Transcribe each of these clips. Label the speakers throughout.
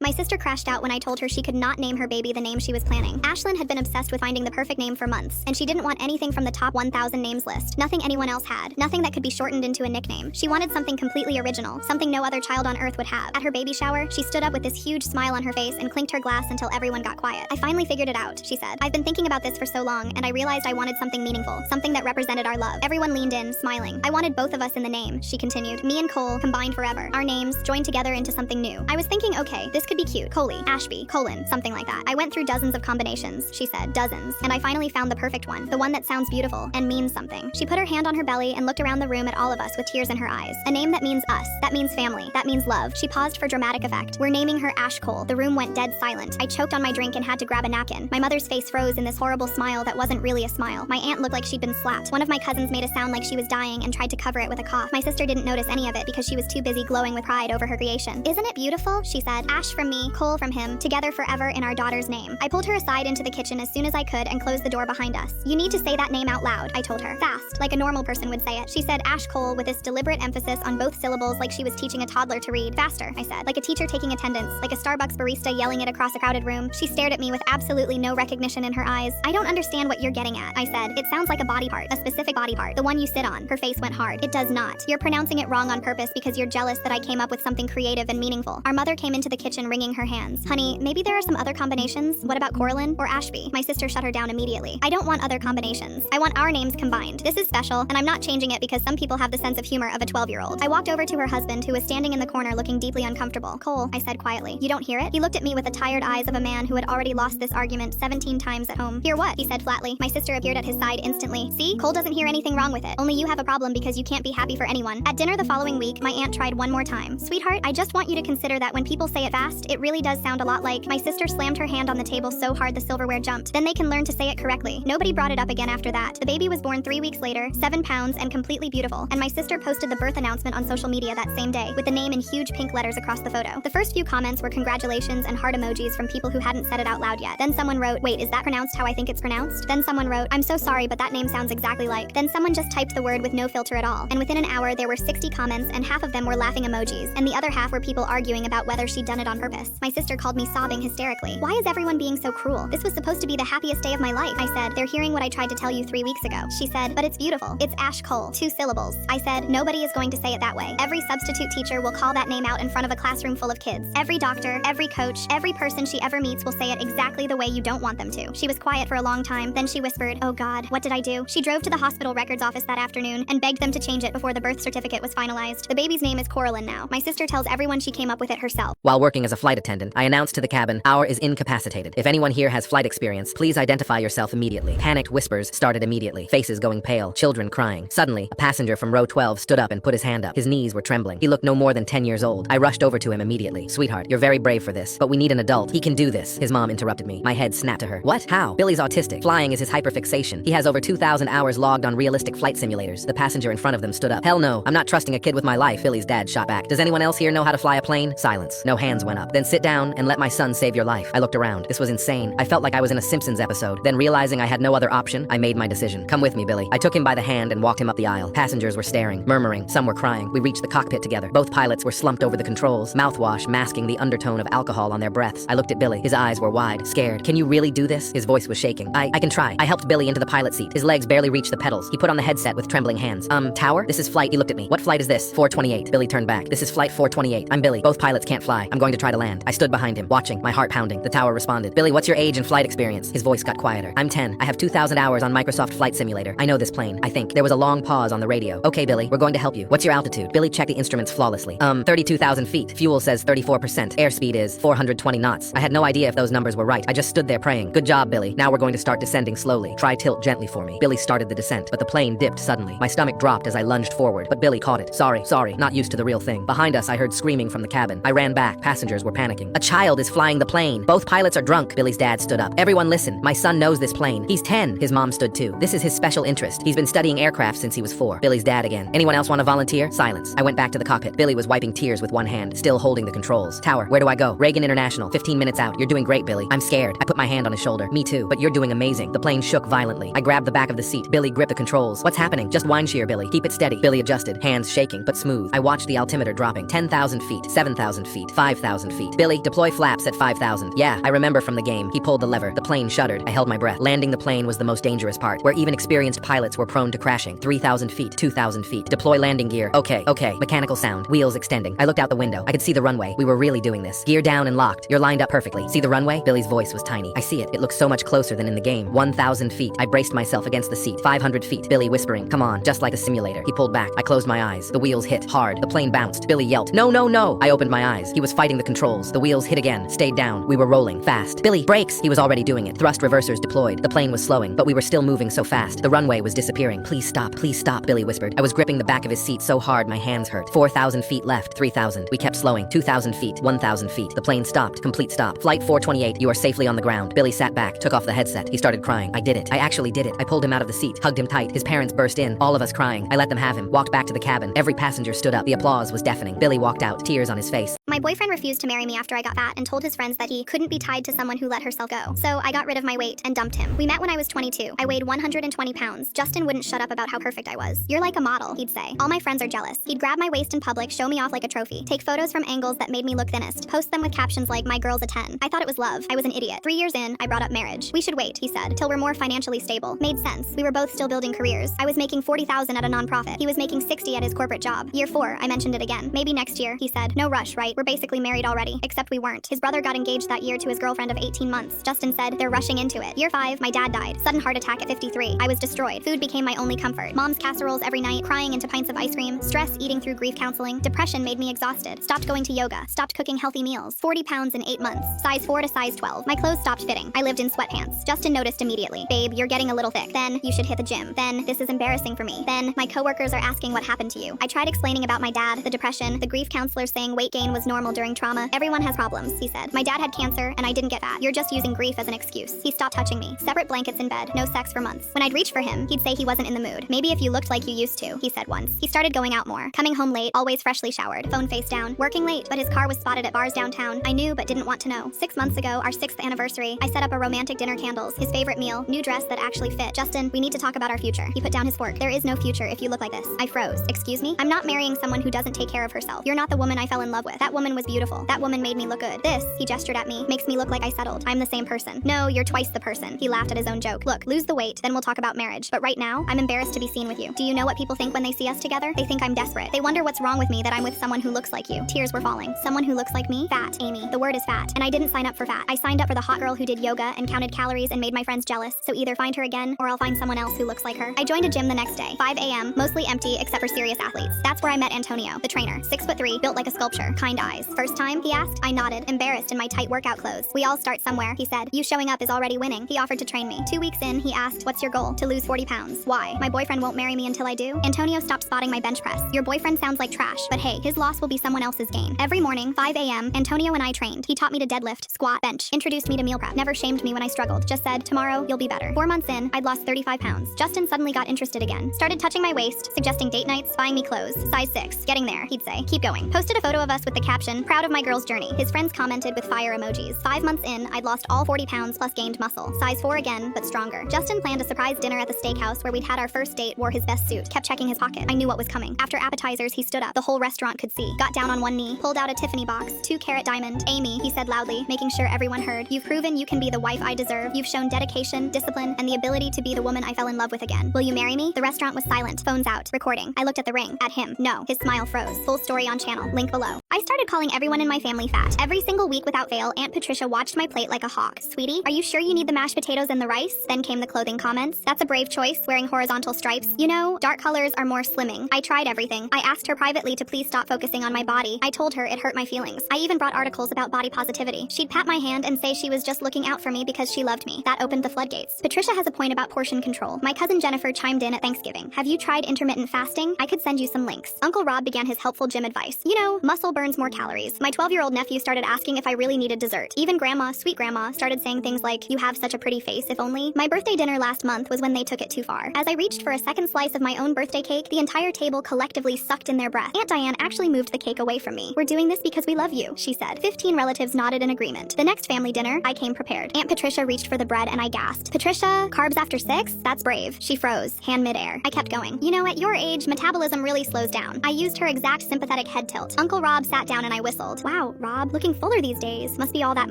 Speaker 1: My sister crashed out when I told her she could not name her baby the name she was planning. Ashlyn had been obsessed with finding the perfect name for months, and she didn't want anything from the top 1,000 names list. Nothing anyone else had. Nothing that could be shortened into a nickname. She wanted something completely original, something no other child on earth would have. At her baby shower, she stood up with this huge smile on her face and clinked her glass until everyone got quiet. I finally figured it out, she said. I've been thinking about this for so long, and I realized I wanted something meaningful, something that represented our love. Everyone leaned in, smiling. I wanted both of us in the name, she continued. Me and Cole, combined forever. Our names, joined together into something new. I was thinking, okay, this could be cute. Coley, Ashby, Colin, something like that. I went through dozens of combinations, she said, dozens, and I finally found the perfect one, the one that sounds beautiful and means something. She put her hand on her belly and looked around the room at all of us with tears in her eyes. A name that means us, that means family, that means love. She paused for dramatic effect. We're naming her Ash Cole. The room went dead silent. I choked on my drink and had to grab a napkin. My mother's face froze in this horrible smile that wasn't really a smile. My aunt looked like she'd been slapped. One of my cousins made a sound like she was dying and tried to cover it with a cough. My sister didn't notice any of it because she was too busy glowing with pride over her creation. Isn't it beautiful? She said. Ash from me, Cole from him, together forever in our daughter's name. I pulled her aside into the kitchen as soon as I could and closed the door behind us. You need to say that name out loud, I told her. Fast, like a normal person would say it. She said Ash Cole with this deliberate emphasis on both syllables like she was teaching a toddler to read. Faster, I said, like a teacher taking attendance, like a Starbucks barista yelling it across a crowded room. She stared at me with absolutely no recognition in her eyes. I don't understand what you're getting at, I said. It sounds like a body part, a specific body part, the one you sit on. Her face went hard. It does not. You're pronouncing it wrong on purpose because you're jealous that I came up with something creative and meaningful. Our mother came into the kitchen wringing her hands. Honey, maybe there are some other combinations. What about Coraline or Ashby? My sister shut her down immediately. I don't want other combinations. I want our names combined. This is special, and I'm not changing it because some people have the sense of humor of a 12-year-old. I walked over to her husband, who was standing in the corner looking deeply uncomfortable. Cole, I said quietly. You don't hear it? He looked at me with the tired eyes of a man who had already lost this argument 17 times at home. Hear what? He said flatly. My sister appeared at his side instantly. See? Cole doesn't hear anything wrong with it. Only you have a problem because you can't be happy for anyone. At dinner the following week, my aunt tried one more time. Sweetheart, I just want you to consider that when people say it fast, it really does sound a lot like. My sister slammed her hand on the table so hard the silverware jumped. Then they can learn to say it correctly. Nobody brought it up again after that. The baby was born 3 weeks later, 7 pounds and completely beautiful. And my sister posted the birth announcement on social media that same day, with the name in huge pink letters across the photo. The first few comments were congratulations and heart emojis from people who hadn't said it out loud yet. Then someone wrote, wait, is that pronounced how I think it's pronounced? Then someone wrote, I'm so sorry, but that name sounds exactly like. Then someone just typed the word with no filter at all. And within an hour, there were 60 comments, and half of them were laughing emojis, and the other half were people arguing about whether she'd done it on purpose. My sister called me sobbing hysterically. Why is everyone being so cruel? This was supposed to be the happiest day of my life. I said, they're hearing what I tried to tell you 3 weeks ago. She said, but it's beautiful. It's Ash Cole. 2 syllables. I said, nobody is going to say it that way. Every substitute teacher will call that name out in front of a classroom full of kids. Every doctor, every coach, every person she ever meets will say it exactly the way you don't want them to. She was quiet for a long time, then she whispered, oh God, what did I do? She drove to the hospital records office that afternoon and begged them to change it before the birth certificate was finalized. The baby's name is Coraline now. My sister tells everyone she came up with it herself.
Speaker 2: While working as a flight attendant, I announced to the cabin, "Our is incapacitated. If anyone here has flight experience, please identify yourself immediately." Panicked whispers started immediately, faces going pale, children crying. Suddenly, a passenger from row 12 stood up and put his hand up. His knees were trembling. He looked no more than 10 years old. I rushed over to him immediately. "Sweetheart, you're very brave for this, but we need an adult. He can do this." His mom interrupted me. My head snapped to her. "What? How? Billy's autistic. Flying is his hyperfixation. He has over 2,000 hours logged on realistic flight simulators." The passenger in front of them stood up. "Hell no, I'm not trusting a kid with my life." Billy's dad shot back. "Does anyone else here know how to fly a plane?" Silence. No hands went up. "Then sit down and let my son save your life." I looked around. This was insane. I felt like I was in a Simpsons episode. Then realizing I had no other option, I made my decision. "Come with me, Billy." I took him by the hand and walked him up the aisle. Passengers were staring, murmuring. Some were crying. We reached the cockpit together. Both pilots were slumped over the controls, mouthwash masking the undertone of alcohol on their breaths. I looked at Billy. His eyes were wide, scared. "Can you really do this?" His voice was shaking. I can try." I helped Billy into the pilot seat. His legs barely reached the pedals. He put on the headset with trembling hands. Tower? This is flight." He looked at me. "What flight is this?" 428. Billy turned back. "This is flight 428. I'm Billy. Both pilots can't fly. I'm going to try to land." I stood behind him, watching, my heart pounding. The tower responded. "Billy, what's your age and flight experience?" His voice got quieter. "I'm 10. I have 2,000 hours on Microsoft Flight Simulator. I know this plane, I think." There was a long pause on the radio. "Okay, Billy, we're going to help you. What's your altitude?" Billy checked the instruments flawlessly. 32,000 feet. Fuel says 34%. Airspeed is 420 knots. I had no idea if those numbers were right. I just stood there praying. "Good job, Billy. Now we're going to start descending slowly. Try tilt gently for me." Billy started the descent, but the plane dipped suddenly. My stomach dropped as I lunged forward, but Billy caught it. Sorry, not used to the real thing." Behind us, I heard screaming from the cabin. I ran back. Passengers were panicking. "A child is flying the plane. Both pilots are drunk." Billy's dad stood up. "Everyone listen. My son knows this plane. He's 10. His mom stood too. "This is his special interest. He's been studying aircraft since he was 4. Billy's dad again. "Anyone else want to volunteer?" Silence. I went back to the cockpit. Billy was wiping tears with one hand, still holding the controls. "Tower, where do I go?" "Reagan International. 15 minutes out. You're doing great, Billy." "I'm scared." I put my hand on his shoulder. "Me too, but you're doing amazing." The plane shook violently. I grabbed the back of the seat. Billy gripped the controls. "What's happening?" "Just wind shear, Billy. Keep it steady." Billy adjusted, hands shaking, but smooth. I watched the altimeter dropping. 10,000 feet, 7,000 feet, 5,000 feet. Billy, deploy flaps at 5,000. Yeah, I remember from the game. He pulled the lever. The plane shuddered. I held my breath. Landing the plane was the most dangerous part, where even experienced pilots were prone to crashing. 3,000 feet, 2,000 feet. Deploy landing gear. Okay. Mechanical sound. Wheels extending. I looked out the window. I could see the runway. We were really doing this. Gear down and locked. You're lined up perfectly. See the runway? Billy's voice was tiny. I see it. It looks so much closer than in the game. 1,000 feet. I braced myself against the seat. 500 feet. Billy whispering, come on, just like a simulator. He pulled back. I closed my eyes. The wheels hit hard. The plane bounced. Billy yelped, no, no, no. I opened my eyes. He was fighting the controls. The wheels hit again, stayed down. We were rolling fast. Billy, brakes! He was already doing it. Thrust reversers deployed. The plane was slowing, but we were still moving so fast. The runway was disappearing. Please stop, Billy whispered. I was gripping the back of his seat so hard my hands hurt. 4,000 feet left. 3,000. We kept slowing. 2,000 feet. 1,000 feet. The plane stopped. Complete stop. Flight 428, you are safely on the ground. Billy sat back, took off the headset. He started crying. I did it. I actually did it. I pulled him out of the seat, hugged him tight. His parents burst in, all of us crying. I let them have him, walked back to the cabin. Every passenger stood up. The applause was deafening. Billy walked out, tears on his face.
Speaker 1: My boyfriend refused to marry me after I got fat and told his friends that he couldn't be tied to someone who let herself go. So I got rid of my weight and dumped him. We met when I was 22. I weighed 120 pounds. Justin wouldn't shut up about how perfect I was. You're like a model, he'd say. All my friends are jealous. He'd grab my waist in public, show me off like a trophy, take photos from angles that made me look thinnest, post them with captions like, my girl's a 10. I thought it was love. I was an idiot. 3 years in, I brought up marriage. We should wait, he said, till we're more financially stable. Made sense. We were both still building careers. I was making 40,000 at a nonprofit. He was making 60 at his corporate job. Year 4, I mentioned it again. Maybe next year, he said. No rush, right? We're basically married already. Except we weren't. His brother got engaged that year to his girlfriend of 18 months. Justin said, they're rushing into it. Year 5, my dad died. Sudden heart attack at 53. I was destroyed. Food became my only comfort. Mom's casseroles every night, crying into pints of ice cream, stress eating through grief counseling. Depression made me exhausted. Stopped going to yoga. Stopped cooking healthy meals. 40 pounds in 8 months. Size 4 to size 12. My clothes stopped fitting. I lived in sweatpants. Justin noticed immediately. Babe, you're getting a little thick. Then you should hit the gym. Then this is embarrassing for me. Then my coworkers are asking what happened to you. I tried explaining about my dad, the depression, the grief counselor saying weight gain was normal during trauma. Everyone has problems, he said. My dad had cancer and I didn't get fat. You're just using grief as an excuse. He stopped touching me. Separate blankets in bed. No sex for months. When I'd reach for him, he'd say he wasn't in the mood. Maybe if you looked like you used to, he said once. He started going out more. Coming home late, always freshly showered. Phone face down. Working late, but his car was spotted at bars downtown. I knew but didn't want to know. 6 months ago, our 6th anniversary, I set up a romantic dinner candles. His favorite meal, new dress that actually fit. Justin, we need to talk about our future. He put down his fork. There is no future if you look like this. I froze. Excuse me? I'm not marrying someone who doesn't take care of herself. You're not the woman I fell in love with. That woman was beautiful. That woman made me look good. This, he gestured at me, makes me look like I settled. I'm the same person. No, you're twice the person. He laughed at his own joke. Look, lose the weight, then we'll talk about marriage. But right now, I'm embarrassed to be seen with you. Do you know what people think when they see us together? They think I'm desperate. They wonder what's wrong with me that I'm with someone who looks like you. Tears were falling. Someone who looks like me? Fat, Amy. The word is fat. And I didn't sign up for fat. I signed up for the hot girl who did yoga and counted calories and made my friends jealous. So either find her again or I'll find someone else who looks like her. I joined a gym the next day. 5 a.m., mostly empty except for serious athletes. That's where I met Antonio, the trainer. 6'3", built like a sculpture. Kind eyes. First time? He asked. I nodded, embarrassed in my tight workout clothes. We all start somewhere, he said. You showing up is already winning. He offered to train me. 2 weeks in, he asked, what's your goal? To lose 40 pounds. Why? My boyfriend won't marry me until I do? Antonio stopped spotting my bench press. Your boyfriend sounds like trash, but hey, his loss will be someone else's gain. Every morning, 5 a.m., Antonio and I trained. He taught me to deadlift, squat, bench, introduced me to meal prep, never shamed me when I struggled, just said, tomorrow, you'll be better. 4 months in, I'd lost 35 pounds. Justin suddenly got interested again. Started touching my waist, suggesting date nights, buying me clothes. Size 6. Getting there, he'd say. Keep going. Posted a photo of us with the caption, proud of my girl's journey. His friends commented with fire emojis. 5 months in, I'd lost all 40 pounds plus gained muscle. Size 4 again, but stronger. Justin planned a surprise dinner at the steakhouse where we'd had our first date, wore his best suit, kept checking his pocket. I knew what was coming. After appetizers, he stood up. The whole restaurant could see. Got down on one knee, pulled out a Tiffany box, 2-carat diamond. Amy, he said loudly, making sure everyone heard. You've proven you can be the wife I deserve. You've shown dedication, discipline, and the ability to be the woman I fell in love with again. Will you marry me? The restaurant was silent. Phones out. Recording. I looked at the ring. At him. No. His smile froze. Full story on channel. Link below. I started calling everyone in my family fat. Every single week without fail, Aunt Patricia watched my plate like a hawk. Sweetie, are you sure you need the mashed potatoes and the rice? Then came the clothing comments. That's a brave choice, wearing horizontal stripes. You know, dark colors are more slimming. I tried everything. I asked her privately to please stop focusing on my body. I told her it hurt my feelings. I even brought articles about body positivity. She'd pat my hand and say she was just looking out for me because she loved me. That opened the floodgates. Patricia has a point about portion control. My cousin Jennifer chimed in at Thanksgiving. Have you tried intermittent fasting? I could send you some links. Uncle Rob began his helpful gym advice. You know, muscle burns more calories. My 12-year-old nephew started asking if I really needed dessert. Even grandma, sweet grandma, started saying things like, you have such a pretty face, if only. My birthday dinner last month was when they took it too far. As I reached for a second slice of my own birthday cake, the entire table collectively sucked in their breath. Aunt Diane actually moved the cake away from me. We're doing this because we love you, she said. 15 relatives nodded in agreement. The next family dinner, I came prepared. Aunt Patricia reached for the bread and I gasped. Patricia, carbs after 6? That's brave. She froze, hand midair. I kept going. You know, at your age, metabolism really slows down. I used her exact sympathetic head tilt. Uncle Rob sat down and I whistled. Wow, Wow, Rob, looking fuller these days. Must be all that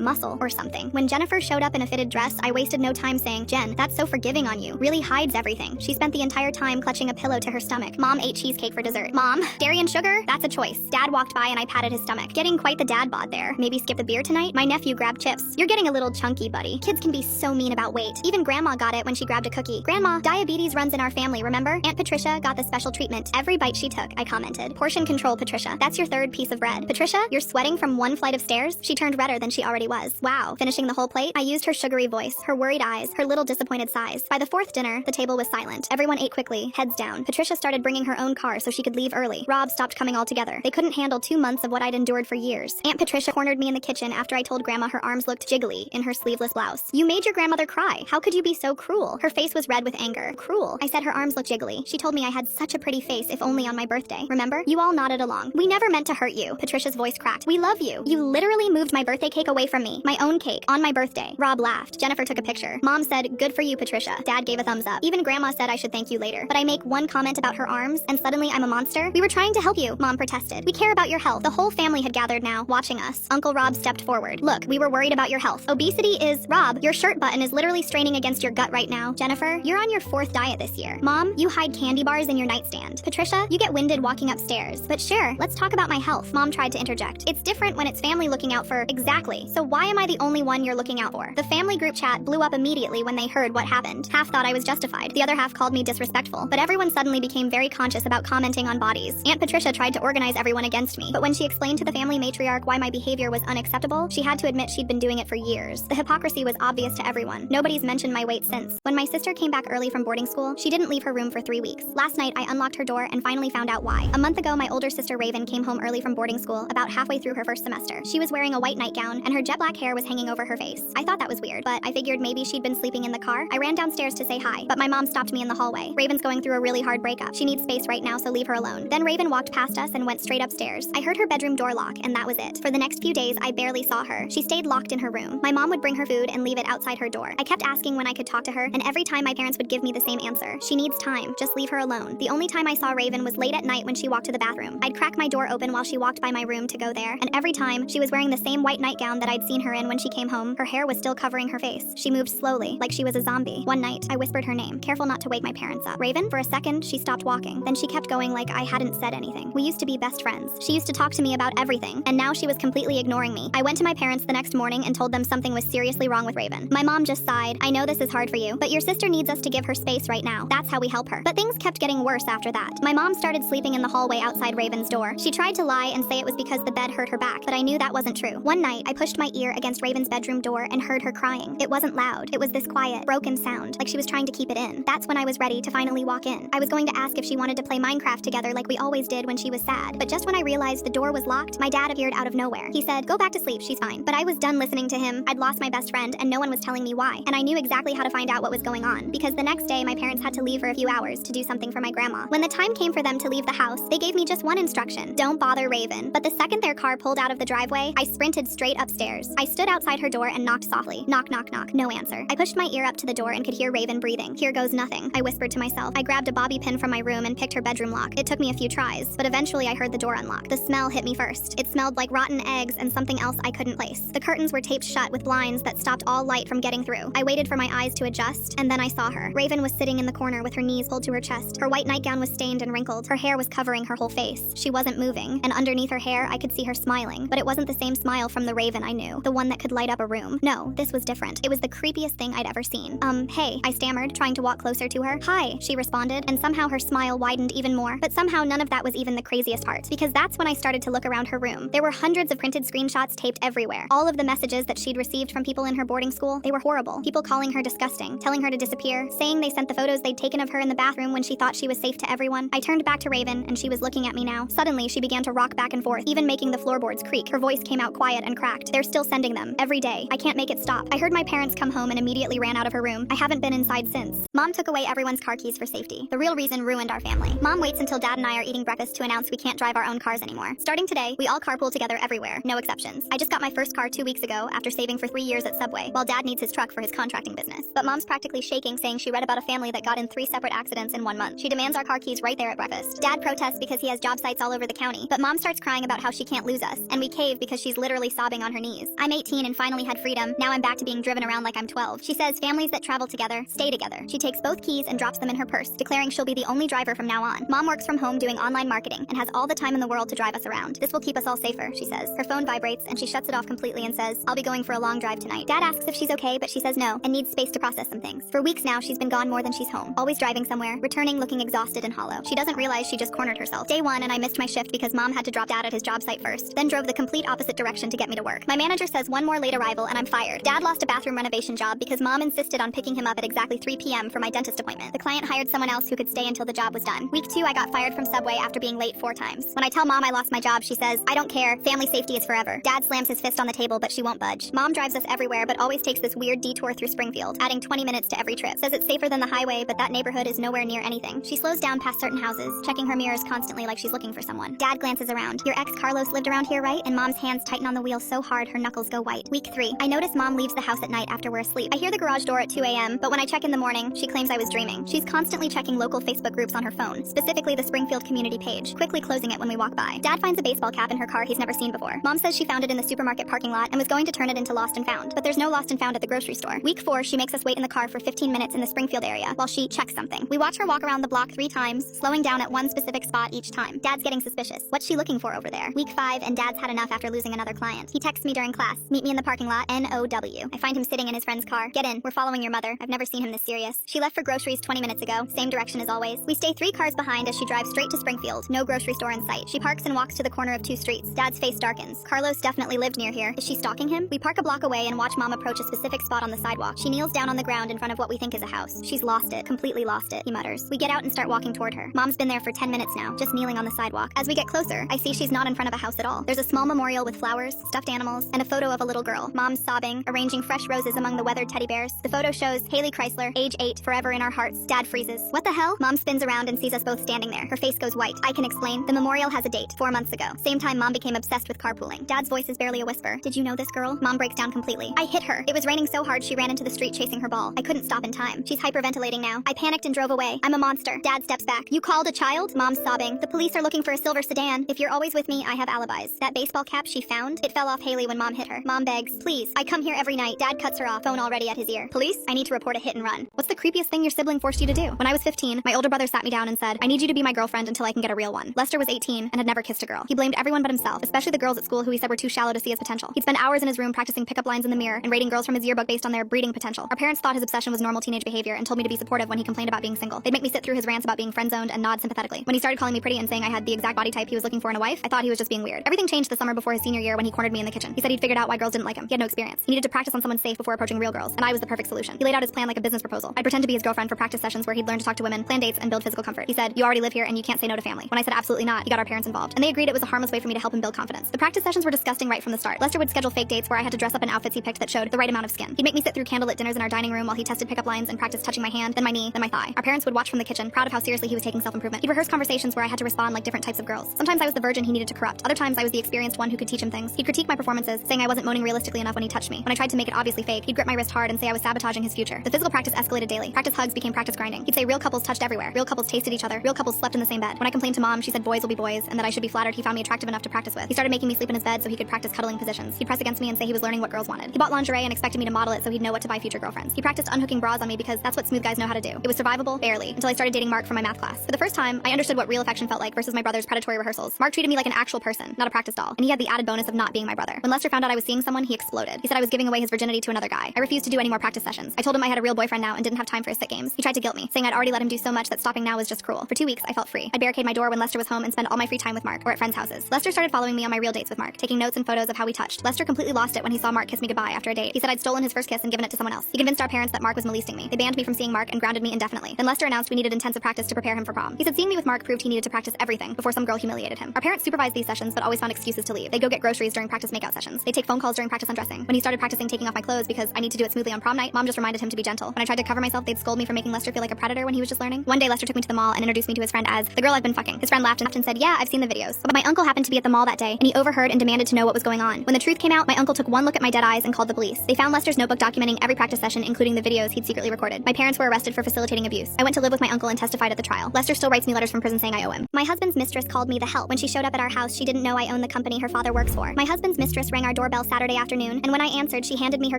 Speaker 1: muscle or something. When Jennifer showed up in a fitted dress, I wasted no time saying, Jen, that's so forgiving on you. Really hides everything. She spent the entire time clutching a pillow to her stomach. Mom ate cheesecake for dessert. Mom, dairy and sugar? That's a choice. Dad walked by and I patted his stomach. Getting quite the dad bod there. Maybe skip the beer tonight? My nephew grabbed chips. You're getting a little chunky, buddy. Kids can be so mean about weight. Even Grandma got it when she grabbed a cookie. Grandma, diabetes runs in our family, remember? Aunt Patricia got the special treatment. Every bite she took, I commented. Portion control, Patricia. That's your third piece of bread. Patricia, you're sweating from one flight of stairs? She turned redder than she already was. Wow. Finishing the whole plate, I used her sugary voice, her worried eyes, her little disappointed sighs. By the fourth dinner, the table was silent. Everyone ate quickly, heads down. Patricia started bringing her own car so she could leave early. Rob stopped coming altogether. They couldn't handle 2 months of what I'd endured for years. Aunt Patricia cornered me in the kitchen after I told Grandma her arms looked jiggly in her sleeveless blouse. You made your grandmother cry. How could you be so cruel? Her face was red with anger. Cruel. I said her arms looked jiggly. She told me I had such a pretty face if only on my birthday. Remember? You all nodded along. We never meant to hurt you. Patricia's voice cracked. We love you. You literally moved my birthday cake away from me. My own cake. On my birthday. Rob laughed. Jennifer took a picture. Mom said, good for you, Patricia. Dad gave a thumbs up. Even Grandma said I should thank you later. But I make one comment about her arms, and suddenly I'm a monster? We were trying to help you, Mom protested. We care about your health. The whole family had gathered now, watching us. Uncle Rob stepped forward. Look, we were worried about your health. Obesity is... Rob, your shirt button is literally straining against your gut right now. Jennifer, you're on your 4th diet this year. Mom, you hide candy bars in your nightstand. Patricia, you get winded walking upstairs. But sure, let's talk about my health. Mom tried to interject. It's different when it's family looking out for... Exactly. So why am I the only one you're looking out for? The family group chat blew up immediately when they heard what happened. Half thought I was justified. The other half called me disrespectful. But everyone suddenly became very conscious about commenting on bodies. Aunt Patricia tried to organize everyone against me. But when she explained to the family matriarch why my behavior was unacceptable, she had to admit she'd been doing it for years. The hypocrisy was obvious to everyone. Nobody's mentioned my weight since. When my sister came back early from boarding school, she didn't leave her room for 3 weeks. Last night, I unlocked her door and finally found out why. A month ago, my older sister Raven came home early from boarding school, about halfway through her first semester. She was wearing a white nightgown, and her jet black hair was hanging over her face. I thought that was weird, but I figured maybe she'd been sleeping in the car. I ran downstairs to say hi, but my mom stopped me in the hallway. Raven's going through a really hard breakup. She needs space right now, so leave her alone. Then Raven walked past us and went straight upstairs. I heard her bedroom door lock, and that was it. For the next few days, I barely saw her. She stayed locked in her room. My mom would bring her food and leave it outside her door. I kept asking when I could talk to her, and every time my parents would give me the same answer. She needs time. Just leave her alone. The only time I saw Raven was late at night when she walked to the bathroom. I'd crack my door open while she walked by my room to go there, and every time, she was wearing the same white nightgown that I'd seen her in when she came home. Her hair was still covering her face. She moved slowly, like she was a zombie. One night, I whispered her name, careful not to wake my parents up. Raven? For a second, she stopped walking. Then she kept going like I hadn't said anything. We used to be best friends. She used to talk to me about everything, and now she was completely ignoring me. I went to my parents the next morning and told them something was seriously wrong with Raven. My mom just sighed. I know this is hard for you, but your sister needs us to give her space right now. That's how we help her. But things kept getting worse after that. My mom started sleeping in the hallway outside Raven's door. She tried to lie and say it was because the bed hurt her back, but I knew that wasn't true. One night, I pushed my ear against Raven's bedroom door and heard her crying. It wasn't loud. It was this quiet, broken sound, like she was trying to keep it in. That's when I was ready to finally walk in. I was going to ask if she wanted to play Minecraft together like we always did when she was sad. But just when I realized the door was locked, my dad appeared out of nowhere. He said, go back to sleep, she's fine. But I was done listening to him. I'd lost my best friend and no one was telling me why. And I knew exactly how to find out what was going on, because the next day my parents had to leave for a few hours to do something for my grandma. When the time came for them to leave the house, they gave me just one instruction: don't bother Raven. But the second their car pulled out of the driveway, I sprinted straight upstairs. I stood outside her door and knocked softly. Knock, knock, knock. No answer. I pushed my ear up to the door and could hear Raven breathing. Here goes nothing, I whispered to myself. I grabbed a bobby pin from my room and picked her bedroom lock. It took me a few tries, but eventually I heard the door unlock. The smell hit me first. It smelled like rotten eggs and something else I couldn't place. The curtains were taped shut with blinds that stopped all light from getting through. I waited for my eyes to adjust, and then I saw her. Raven was sitting in the corner with her knees pulled to her chest. Her white nightgown was stained and wrinkled. Her hair was covering her whole face. She wasn't moving, and underneath her hair I could see her smiling, but it wasn't the same smile from the Raven I knew, the one that could light up a room. No, this was different. It was the creepiest thing I'd ever seen. Hey, I stammered, trying to walk closer to her. Hi, she responded, and somehow her smile widened even more. But somehow none of that was even the craziest part, because that's when I started to look around her room. There were hundreds of printed screenshots taped everywhere. All of the messages that she'd received from people in her boarding school, they were horrible. People calling her disgusting, telling her to disappear, saying they sent the photos they'd taken of her in the bathroom when she thought she was safe to everyone. I turned back to Raven, and she was looking at me now. Suddenly, she began to rock back and forth, even making the floorboards creak. Her voice came out quiet and cracked. They're still sending them, every day. I can't make it stop. I heard my parents come home and immediately ran out of her room. I haven't been inside since. Mom took away everyone's car keys for safety. The real reason ruined our family. Mom waits until Dad and I are eating breakfast to announce we can't drive our own cars anymore. Starting today, we all carpool together everywhere, no exceptions. I just got my first car 2 weeks ago after saving for 3 years at Subway, while Dad needs his truck for his contracting business. But Mom's practically shaking, saying she read about a family that got in 3 separate accidents in 1 month. She demands our car keys right there at breakfast. Dad protests because he has job sites all over the county, but Mom starts crying about how she can't lose us. and we cave because she's literally sobbing on her knees. I'm 18 and finally had freedom. Now I'm back to being driven around like I'm 12. She says families that travel together stay together. She takes both keys and drops them in her purse, declaring she'll be the only driver from now on. Mom works from home doing online marketing and has all the time in the world to drive us around. This will keep us all safer, she says. Her phone vibrates and she shuts it off completely and says, I'll be going for a long drive tonight. Dad asks if she's okay, but she says no and needs space to process some things. For weeks now, she's been gone more than she's home, always driving somewhere, returning looking exhausted and hollow. She doesn't realize she just cornered herself. Day 1 and I missed my shift because Mom had to drop Dad at his job site first, then drove the complete opposite direction to get me to work. My manager says one more late arrival and I'm fired. Dad lost a bathroom renovation job because Mom insisted on picking him up at exactly 3 p.m. for my dentist appointment. The client hired someone else who could stay until the job was done. Week 2, I got fired from Subway after being late 4 times. When I tell Mom I lost my job, she says, I don't care, family safety is forever. Dad slams his fist on the table, but she won't budge. Mom drives us everywhere, but always takes this weird detour through Springfield, adding 20 minutes to every trip. Says it's safer than the highway, but that neighborhood is nowhere near anything. She slows down past certain houses, checking her mirrors constantly like she's looking for someone. Dad glances around. Your ex Carlos lived around here, right? And Mom's hands tighten on the wheel so hard her knuckles go white. Week 3. I notice Mom leaves the house at night after we're asleep. I hear the garage door at 2 a.m., but when I check in the morning, she claims I was dreaming. She's constantly checking local Facebook groups on her phone, specifically the Springfield community page, quickly closing it when we walk by. Dad finds a baseball cap in her car he's never seen before. Mom says she found it in the supermarket parking lot and was going to turn it into Lost and Found, but there's no Lost and Found at the grocery store. Week 4, she makes us wait in the car for 15 minutes in the Springfield area while she checks something. We watch her walk around the block 3 times, slowing down at one specific spot each time. Dad's getting suspicious. What's she looking for over there? Week 5, and Dad's had enough after losing another client. He texts me during class. Meet me in the parking lot, NOW. I find him sitting in his friend's car. Get in. We're following your mother. I've never seen him this serious. She left for groceries 20 minutes ago. Same direction as always. We stay 3 cars behind as she drives straight to Springfield. No grocery store in sight. She parks and walks to the corner of 2 streets. Dad's face darkens. Carlos definitely lived near here. Is she stalking him? We park a block away and watch Mom approach a specific spot on the sidewalk. She kneels down on the ground in front of what we think is a house. She's lost it. Completely lost it, he mutters. We get out and start walking toward her. Mom's been there for 10 minutes now, just kneeling on the sidewalk. As we get closer, I see she's not in front of a house at all. There's a small memorial with flowers, stuffed animals, and a photo of a little girl. Mom's sobbing, arranging fresh roses among the weathered teddy bears. The photo shows Haley Chrysler, age 8, forever in our hearts. Dad freezes. What the hell? Mom spins around and sees us both standing there. Her face goes white. I can explain. The memorial has a date, 4 months ago. Same time Mom became obsessed with carpooling. Dad's voice is barely a whisper. Did you know this girl? Mom breaks down completely. I hit her. It was raining so hard she ran into the street chasing her ball. I couldn't stop in time. She's hyperventilating now. I panicked and drove away. I'm a monster. Dad steps back. You called a child? Mom's sobbing. The police are looking for a silver sedan. If you're always with me, I have alibis. That baseball cap she found? It fell off Haley when Mom hit her. Mom begs, please. I come here every night. Dad cuts her off, phone already at his ear. Police? I need to report a hit and run. What's the creepiest thing your sibling forced you to do? When I was 15, my older brother sat me down and said, I need you to be my girlfriend until I can get a real one. Lester was 18 and had never kissed a girl. He blamed everyone but himself, especially the girls at school who he said were too shallow to see his potential. He'd spend hours in his room practicing pickup lines in the mirror and rating girls from his yearbook based on their breeding potential. Our parents thought his obsession was normal teenage behavior and told me to be supportive when he complained about being single. They'd make me sit through his rants about being friend-zoned and nod sympathetically. When he started calling me pretty and saying I had the exact body type he was looking for in a wife, I thought he was just being weird. Everything changed the summer before his senior year when he cornered me in the kitchen. He said he'd figured out why girls didn't like him. He had no experience. He needed to practice on someone safe before approaching real girls, and I was the perfect solution. He laid out his plan like a business proposal. I'd pretend to be his girlfriend for practice sessions where he'd learn to talk to women, plan dates, and build physical comfort. He said, you already live here and you can't say no to family. When I said absolutely not, he got our parents involved, and they agreed it was a harmless way for me to help him build confidence. The practice sessions were disgusting right from the start. Lester would schedule fake dates where I had to dress up in outfits he picked that showed the right amount of skin. He'd make me sit through candlelit dinners in our dining room while he tested pickup lines and practiced touching my hand, then my knee, then my thigh. Our parents would watch from the kitchen, proud of how seriously he was taking self-improvement. He'd rehearse conversations where I had to respond like different types of girls. Sometimes I was the virgin he needed to corrupt. Other times I was the experienced one who could teach him things. He'd critique my performances, saying I wasn't moaning realistically enough when he touched me. When I tried to make it obviously fake, he'd grip my wrist hard and say I was sabotaging his future. The physical practice escalated daily. Practice hugs became practice grinding. He'd say real couples touched everywhere. Real couples tasted each other. Real couples slept in the same bed. When I complained to Mom, she said boys will be boys and that I should be flattered he found me attractive enough to practice with. He started making me sleep in his bed so he could practice cuddling positions. He'd press against me and say he was learning what girls wanted. He bought lingerie and expected me to model it so he'd know what to buy future girlfriends. He practiced unhooking bras on me because that's what smooth guys know how to do. It was survivable, barely, until I started dating Mark from my math class. For the first time, I understood what real affection felt like versus my brother's predatory rehearsals. Mark treated me like an actual person, not a practice doll, and he had the added bonus of not being my brother. When Lester found out I was seeing someone, he exploded. He said I was giving away his virginity to another guy. I refused to do any more practice sessions. I told him I had a real boyfriend now and didn't have time for his sick games. He tried to guilt me, saying I'd already let him do so much that stopping now was just cruel. For 2 weeks, I felt free. I'd barricade my door when Lester was home and spend all my free time with Mark or at friends' houses. Lester started following me on my real dates with Mark, taking notes and photos of how we touched. Lester completely lost it when he saw Mark kiss me goodbye after a date. He said I'd stolen his first kiss and given it to someone else. He convinced our parents that Mark was molesting me. They banned me from seeing Mark and grounded me indefinitely. Then Lester announced we needed intensive practice to prepare him for prom. He said seeing me with Mark proved he needed to practice everything before some girl humiliated him. Our parents supervised these sessions but always found excuses to leave. They'd go get groceries during practice makeout sessions. They'd take phone calls during practice undressing. When he started practicing taking off my clothes because I need to do it smoothly on prom night, Mom just reminded him to be gentle. When I tried to cover myself, they'd scold me for making Lester feel like a predator when he was just learning. One day Lester took me to the mall and introduced me to his friend as the girl I've been fucking. His friend laughed and said, yeah, I've seen the videos. But my uncle happened to be at the mall that day and he overheard and demanded to know what was going on. When the truth came out, my uncle took one look at my dead eyes and called the police. They found Lester's notebook documenting every practice session, including the videos he'd secretly recorded. My parents were arrested for facilitating abuse. I went to live with my uncle and testified at the trial. Lester still writes me letters from prison saying I owe him. My husband's mistress called me the help. When she showed up at our house, she didn't know I owned the company her father works for. My husband's mistress rang our doorbell Saturday afternoon, and when I answered, she handed me her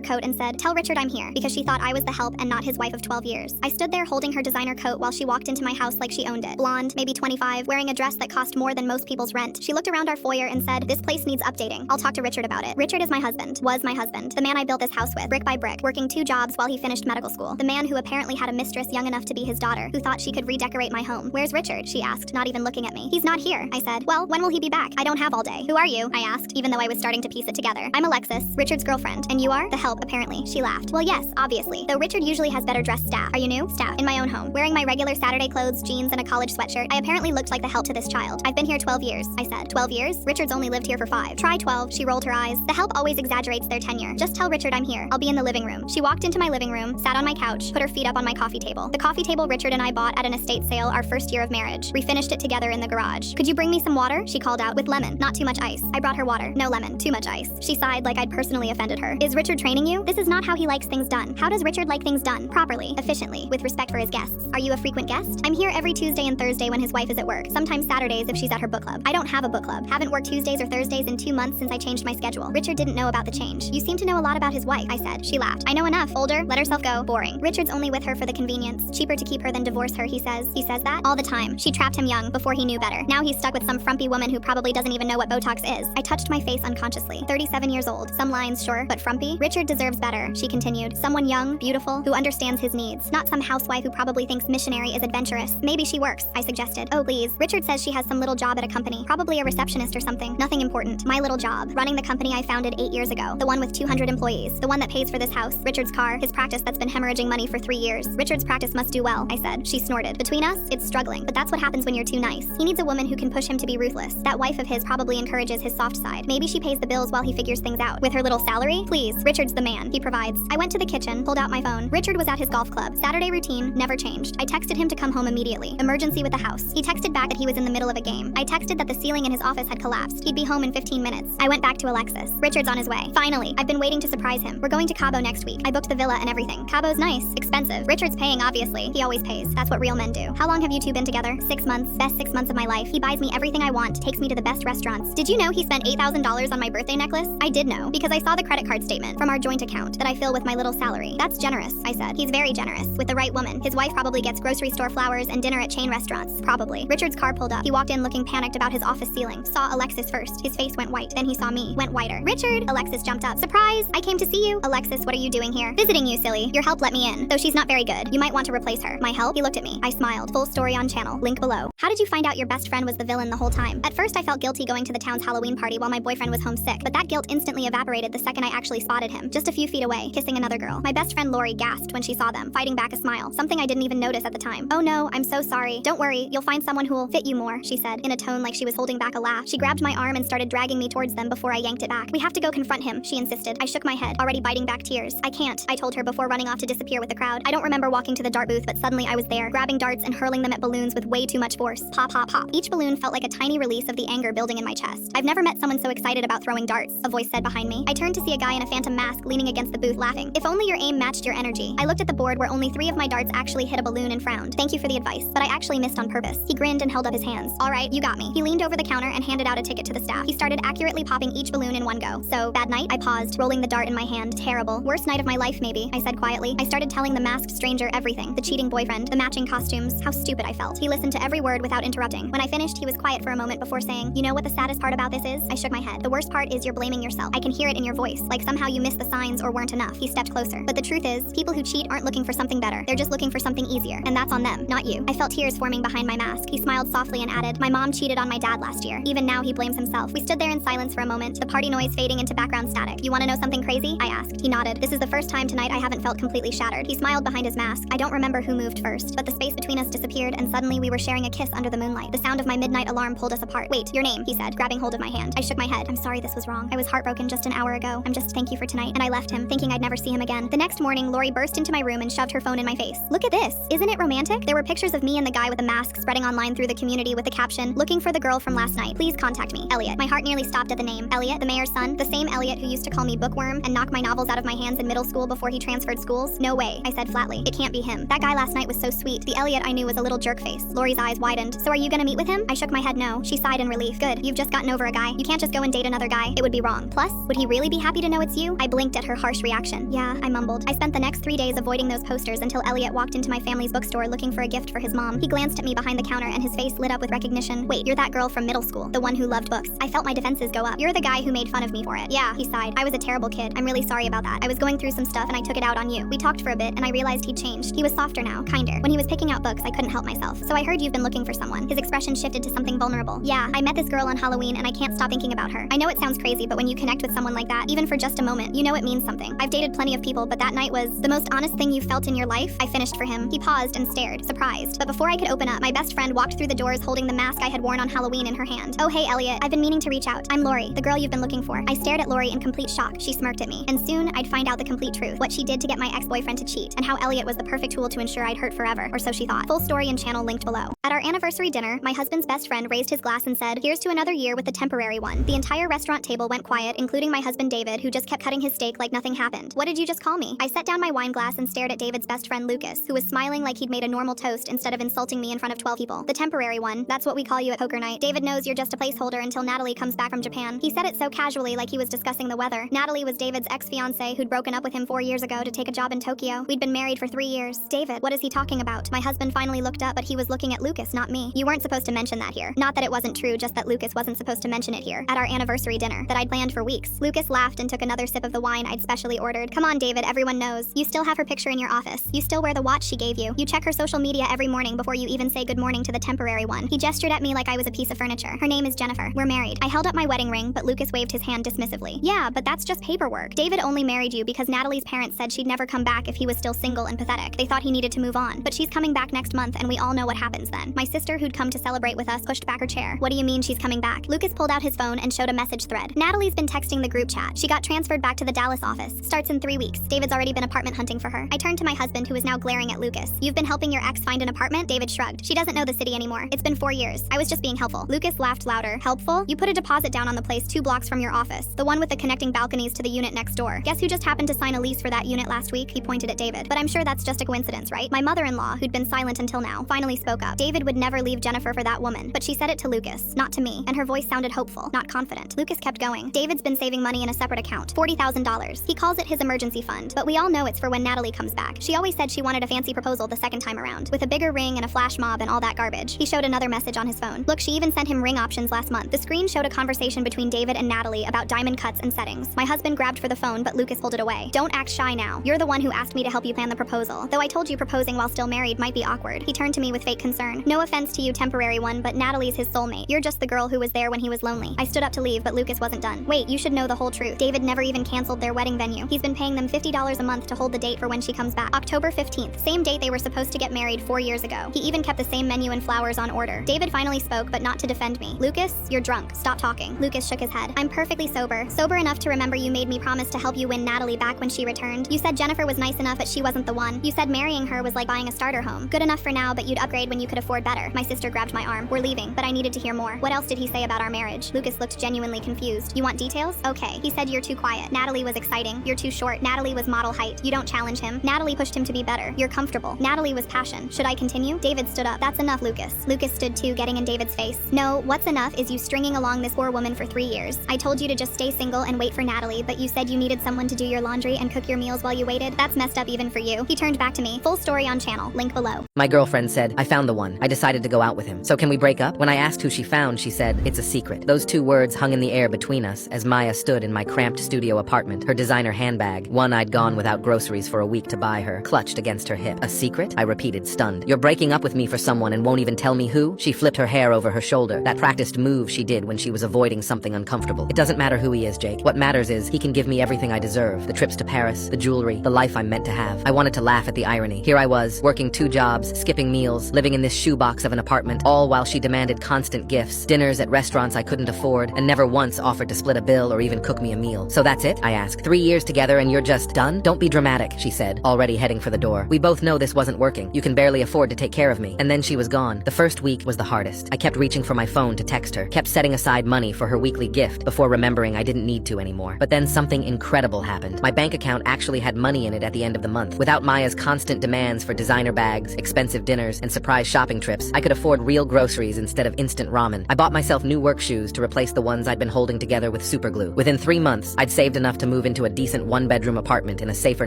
Speaker 1: coat and said, "Tell Richard I'm here," because she thought I was the help and not his wife of 12 years. I stood there holding her designer coat while she walked into my house like she owned it. Blonde, maybe 25, wearing a dress that cost more than most people's rent. She looked around our foyer and said, "This place needs updating. I'll talk to Richard about it." Richard is my husband. Was my husband. The man I built this house with, brick by brick, working 2 jobs while he finished medical school. The man who apparently had a mistress young enough to be his daughter, who thought she could redecorate my home. "Where's Richard?" she asked, not even looking at me. "He's not here," I said. "Well, when will he be back? I don't have all day." "Who are you?" I asked, even though I was starting to piece it together. "I'm Alexis, Richard's girlfriend." "And you are?" "The help, apparently." She laughed. "Well, yes, obviously. Though Richard usually has better dressed staff." "Are you new?" "Staff. In my own home. Wearing my regular Saturday clothes, jeans, and a college sweatshirt, I apparently looked like the help to this child." "I've been here 12 years," I said. 12 years? Richard's only lived here for 5. "Try 12, she rolled her eyes. "The help always exaggerates their tenure. Just tell Richard I'm here. I'll be in the living room." She walked into my living room, sat on my couch, put her feet up on my coffee table. The coffee table Richard and I bought at an estate sale our first year of marriage. We finished it together in the garage. "Could you bring me some water?" she called out. "With lemon, not too much ice." I brought her water. "No lemon, too much ice." She sighed like I'd personally offended her. "Is Richard training you?" "This is not how he likes things done." "How does Richard like things done?" "Properly, efficiently, with respect for his guests." "Are you a frequent guest?" "I'm here every Tuesday and Thursday when his wife is at work. Sometimes Saturdays if she's at her book club." "I don't have a book club. Haven't worked Tuesdays or Thursdays in 2 months since I changed my schedule." Richard didn't know about the change. "You seem to know a lot about his wife," I said. She laughed. "I know enough. Older, let herself go. Boring. Richard's only with her for the convenience. Cheaper to keep her than divorce her, he says." "He says that?" "All the time. She trapped him young, before he knew better. Now he's stuck with some frumpy woman who probably doesn't even know what Botox is." I touched my face unconsciously. 37 years old. Some lines, sure, but frumpy? "Richard deserves better," she continued. "Someone young, beautiful, who understands his needs. Not some housewife who probably thinks missionary is adventurous." "Maybe she works," I suggested. "Oh, please. Richard says she has some little job at a company. Probably a receptionist or something. Nothing important. My little job. Running the company I founded 8 years ago. The one with 200 employees. The one that pays for this house. Richard's car. His practice that's been hemorrhaging money for 3 years. Richard's practice must do well," I said. She snorted. "Between us, it's struggling. But that's what happens when you're too nice. He needs a woman who can push him to be ruthless. That wife of his probably encourages his soft side. Maybe she pays the bills while he figures things out. With her little salary? Please. Richard's the man. He provides." I went to the kitchen, pulled out my phone. Richard was at his golf club. Saturday routine, never changed. I texted him to come home immediately. Emergency with the house. He texted back that he was in the middle of a game. I texted that the ceiling in his office had collapsed. He'd be home in 15 minutes. I went back to Alexis. "Richard's on his way. Finally. I've been waiting to surprise him. We're going to Cabo next week. I booked the villa and everything. Cabo's nice. Expensive. Richard's paying, obviously. He always pays. That's what real men do." "How long have you two been together?" 6 months. Best 6 months of my life. He buys me everything I want, takes me to the best restaurants. "Did you know he spent $8,000 on my birthday necklace?" I did know, because I saw the credit card statement from our joint account that I fill with my little salary. "That's generous," I said. "He's very generous. With the right woman. His wife probably gets grocery store flowers and dinner at chain restaurants." "Probably." Richard's car pulled up. He walked in looking panicked about his office ceiling. Saw Alexis first. His face went white. Then he saw me. Went whiter. "Richard!" Alexis jumped up. "Surprise! I came to see you." "Alexis, what are you doing here?" "Visiting you, silly. Your help let me in. Though she's not very good. You might want to replace her." "My help?" He looked at me. I smiled. Full story on channel. Link below. "How did you find out your best friend was the villain the whole time?" "At first I felt guilty going to the town's Halloween party while my boyfriend was homesick, but that guilt instantly evaporated the second I actually spotted him, just a few feet away, kissing another girl. My best friend Lori gasped when she saw them, fighting back a smile, something I didn't even notice at the time. "Oh no, I'm so sorry. Don't worry, you'll find someone who'll fit you more," she said, in a tone like she was holding back a laugh. She grabbed my arm and started dragging me towards them before I yanked it back. "We have to go confront him," she insisted. I shook my head, already biting back tears. "I can't," I told her before running off to disappear with the crowd. I don't remember walking to the dart booth, but suddenly I was there, grabbing darts and hurling them at balloons with way too much force. Pop, pop, pop. Each balloon felt like a tiny release of the anger building in my chest. "I've never met someone so excited about throwing darts," a voice said behind me. I turned to see a guy in a phantom mask leaning against the booth laughing. "If only your aim matched your energy." I looked at the board where only 3 of my darts actually hit a balloon and frowned. "Thank you for the advice, but I actually missed on purpose." He grinned and held up his hands. "All right, you got me." He leaned over the counter and handed out a ticket to the staff. He started accurately popping each balloon in one go. "So, bad night?" I paused, rolling the dart in my hand. "Terrible. Worst night of my life, maybe," I said quietly. I started telling the masked stranger everything. The cheating boyfriend, the matching costumes, how stupid I felt. He listened to every word without interrupting. When I finished, he was quiet for a moment before saying, "You know what the saddest part about this is?" I shook my head. "The worst part is you're blaming yourself. I can hear it in your voice, like somehow you missed the signs or weren't enough." He stepped closer. "But the truth is, people who cheat aren't looking for something better. They're just looking for something easier, and that's on them, not you." I felt tears forming behind my mask. He smiled softly and added, "My mom cheated on my dad last year. Even now, he blames himself." We stood there in silence for a moment, the party noise fading into background static. "You want to know something crazy?" I asked. He nodded. "This is the first time tonight I haven't felt completely shattered." He smiled behind his mask. I don't remember who moved first, but the space between us disappeared, and suddenly we were sharing a kiss under the moonlight. The sound of my midnight alarm pulled us apart. "Wait, your name," he said, grabbing hold of my hand. I shook my head. "I'm sorry this was wrong. I was heartbroken just an hour ago. I'm just thank you for tonight." And I left him, thinking I'd never see him again. The next morning, Lori burst into my room and shoved her phone in my face. "Look at this. Isn't it romantic?" There were pictures of me and the guy with the mask spreading online through the community with the caption, "Looking for the girl from last night. Please contact me, Elliot." My heart nearly stopped at the name. Elliot, the mayor's son, the same Elliot who used to call me bookworm and knock my novels out of my hands in middle school before he transferred schools? No way, I said flatly. It can't be him. That guy last night was so sweet. The Elliot I knew was a little jerk face. Lori's eyes widened. "So are you gonna meet with him?" I shook my head no. She sighed in relief. "Good. You've just got gotten over a guy. You can't just go and date another guy. It would be wrong. Plus, would he really be happy to know it's you? I blinked at her harsh reaction. Yeah, I mumbled. I spent the next 3 days avoiding those posters until Elliot walked into my family's bookstore looking for a gift for his mom. He glanced at me behind the counter and his face lit up with recognition. Wait, you're that girl from middle school, the one who loved books. I felt my defenses go up. You're the guy who made fun of me for it. Yeah, he sighed. I was a terrible kid. I'm really sorry about that. I was going through some stuff and I took it out on you. We talked for a bit and I realized he'd changed. He was softer now, kinder. When he was picking out books, I couldn't help myself. So I heard you've been looking for someone. His expression shifted to something vulnerable. Yeah, I met this girl on Halloween and I can't stop thinking about her. I know it sounds crazy, but when you connect with someone like that, even for just a moment, you know it means something. I've dated plenty of people, but that night was the most honest thing you felt in your life. I finished for him. He paused and stared, surprised. But before I could open up, my best friend walked through the doors holding the mask I had worn on Halloween in her hand. Oh, hey, Elliot. I've been meaning to reach out. I'm Lori, the girl you've been looking for. I stared at Lori in complete shock. She smirked at me. And soon, I'd find out the complete truth. What she did to get my ex-boyfriend to cheat, and how Elliot was the perfect tool to ensure I'd hurt forever, or so she thought. Full story and channel linked below. At our anniversary dinner, my husband's best friend raised his glass and said, "Here's to another year with the temporary one." The entire restaurant table went quiet, including my husband David, who just kept cutting his steak like nothing happened. What did you just call me? I set down my wine glass and stared at David's best friend Lucas, who was smiling like he'd made a normal toast instead of insulting me in front of 12 people. The temporary one, that's what we call you at poker night. David knows you're just a placeholder until Natalie comes back from Japan. He said it so casually, like he was discussing the weather. Natalie was David's ex-fiancée who'd broken up with him 4 years ago to take a job in Tokyo. We'd been married for 3 years. David, what is he talking about? My husband finally looked up, but he was looking at Lucas, not me. You weren't supposed to mention that here. Not that it wasn't true, just that Lucas wasn't supposed to mention it here. At our anniversary dinner, that I'd planned for weeks. Lucas laughed and took another sip of the wine I'd specially ordered. Come on, David, everyone knows. You still have her picture in your office. You still wear the watch she gave you. You check her social media every morning before you even say good morning to the temporary one. He gestured at me like I was a piece of furniture. Her name is Jennifer. We're married. I held up my wedding ring, but Lucas waved his hand dismissively. Yeah, but that's just paperwork. David only married you because Natalie's parents said she'd never come back if he was still single and pathetic. They thought he needed to move on. But she's coming back next month, and we all know what happens then. My sister, who'd come to celebrate with us, pushed back her chair. What do you mean she's coming back? Lucas pulled out his phone and showed a message thread. Natalie's been texting the group chat. She got transferred back to the Dallas office. Starts in 3 weeks. David's already been apartment hunting for her. I turned to my husband, who was now glaring at Lucas. You've been helping your ex find an apartment? David shrugged. She doesn't know the city anymore. It's been 4 years. I was just being helpful. Lucas laughed louder. Helpful? You put a deposit down on the place 2 blocks from your office. The one with the connecting balconies to the unit next door. Guess who just happened to sign a lease for that unit last week? He pointed at David. But I'm sure that's just a coincidence, right? My mother-in-law, who'd been silent until now, finally spoke up. David would never leave Jennifer for that woman. But she said it to Lucas, not to me, and her voice sounded hopeful, not confident. Lucas kept going. David's been saving money in a separate account. $40,000. He calls it his emergency fund, but we all know it's for when Natalie comes back. She always said she wanted a fancy proposal the second time around, with a bigger ring and a flash mob and all that garbage. He showed another message on his phone. Look, she even sent him ring options last month. The screen showed a conversation between David and Natalie about diamond cuts and settings. My husband grabbed for the phone, but Lucas pulled it away. Don't act shy now. You're the one who asked me to help you plan the proposal. Though I told you proposing while still married might be awkward. He turned to me with fake concern. No offense to you, temporary one, but Natalie's his soulmate. You're just the girl who was there when he was lonely. I stood up to leave, but Lucas wasn't done. Wait, you should know the whole truth. David never even canceled their wedding venue. He's been paying them $50 a month to hold the date for when she comes back. October 15th, same date they were supposed to get married 4 years ago. He even kept the same menu and flowers on order. David finally spoke, but not to defend me. Lucas, you're drunk. Stop talking. Lucas shook his head. I'm perfectly sober. Sober enough to remember you made me promise to help you win Natalie back when she returned. You said Jennifer was nice enough, but she wasn't the one. You said marrying her was like buying a starter home. Good enough for now, but you'd upgrade when you could afford better. My sister grabbed my arm. We're leaving, but I needed to hear more. What else did he say about our marriage? Lucas looked genuinely confused. You want details? Okay. He said you're too quiet. Natalie was exciting. You're too short. Natalie was model height. You don't challenge him. Natalie pushed him to be better. You're comfortable. Natalie was passion. Should I continue? David stood up. That's enough, Lucas. Lucas stood too, getting in David's face. No, what's enough is you stringing along this poor woman for 3 years. I told you to just stay single and wait for Natalie, but you said you needed someone to do your laundry and cook your meals while you waited. That's messed up even for you. He turned back to me. Full story on channel. Link below.
Speaker 2: My girlfriend said, I found the one. I decided to go out with him. So can we break up? When I asked who she found, she said, it's a secret. Those 2 words hung in the air between us as Maya stood in my cramped studio apartment, her designer handbag, one I'd gone without groceries for a week to buy her, clutched against her hip. A secret? I repeated, stunned. You're breaking up with me for someone and won't even tell me who? She flipped her hair over her shoulder, that practiced move she did when she was avoiding something uncomfortable. It doesn't matter who he is, Jake. What matters is he can give me everything I deserve. The trips to Paris, the jewelry, the life I'm meant to have. I wanted to laugh at the irony. Here I was, working 2 jobs, skipping meals, living in this shoebox of an apartment, all while she demanded constant gifts, dinners at restaurants I couldn't afford, and never once offered to split a bill or even cook me a meal. So that's it? I asked. 3 years together and you're just done? Don't be dramatic, she said, already heading for the door. We both know this wasn't working. You can barely afford to take care of me. And then she was gone. The first week was the hardest. I kept reaching for my phone to text her, kept setting aside money for her weekly gift before remembering I didn't need to anymore. But then something incredible happened. My bank account actually had money in it at the end of the month. Without Maya's constant demands for designer bags, expensive dinners, and surprise shopping trips, I could afford real groceries instead of instant ramen. I bought myself new work shoes to replace the ones I'd been holding together with superglue. Within 3 months, I'd saved enough to move into a decent one-bedroom apartment in a safer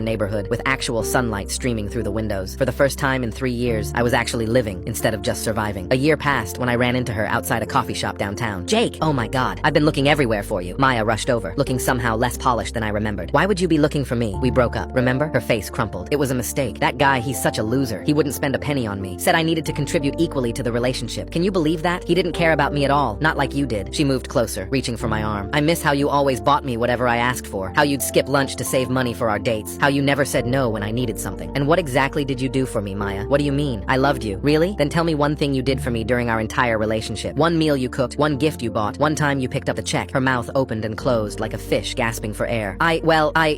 Speaker 2: neighborhood with actual sunlight streaming through the windows. For the first time in 3 years, I was actually living instead of just surviving. A year passed when I ran into her outside a coffee shop downtown. "Jake! Oh my God, I've been looking everywhere for you." Maya rushed over, looking somehow less polished than I remembered. "Why would you be looking for me? We broke up, remember?" Her face crumpled. "It was a mistake. That guy, he's such a loser. He wouldn't spend a penny on me. Said I needed to contribute equally to the relationship. Can you believe that? He didn't care about me at all. Not like you did." She moved closer, reaching for my arm. "I miss how you always bought me whatever I asked for. How you'd skip lunch to save money for our dates. How you never said no when I needed something. And what exactly did you do for me, Maya? What do you mean? I loved you. Really? Then tell me one thing you did for me during our entire relationship. One meal you cooked, one gift you bought, one time you picked up the check." Her mouth opened and closed like a fish gasping for air.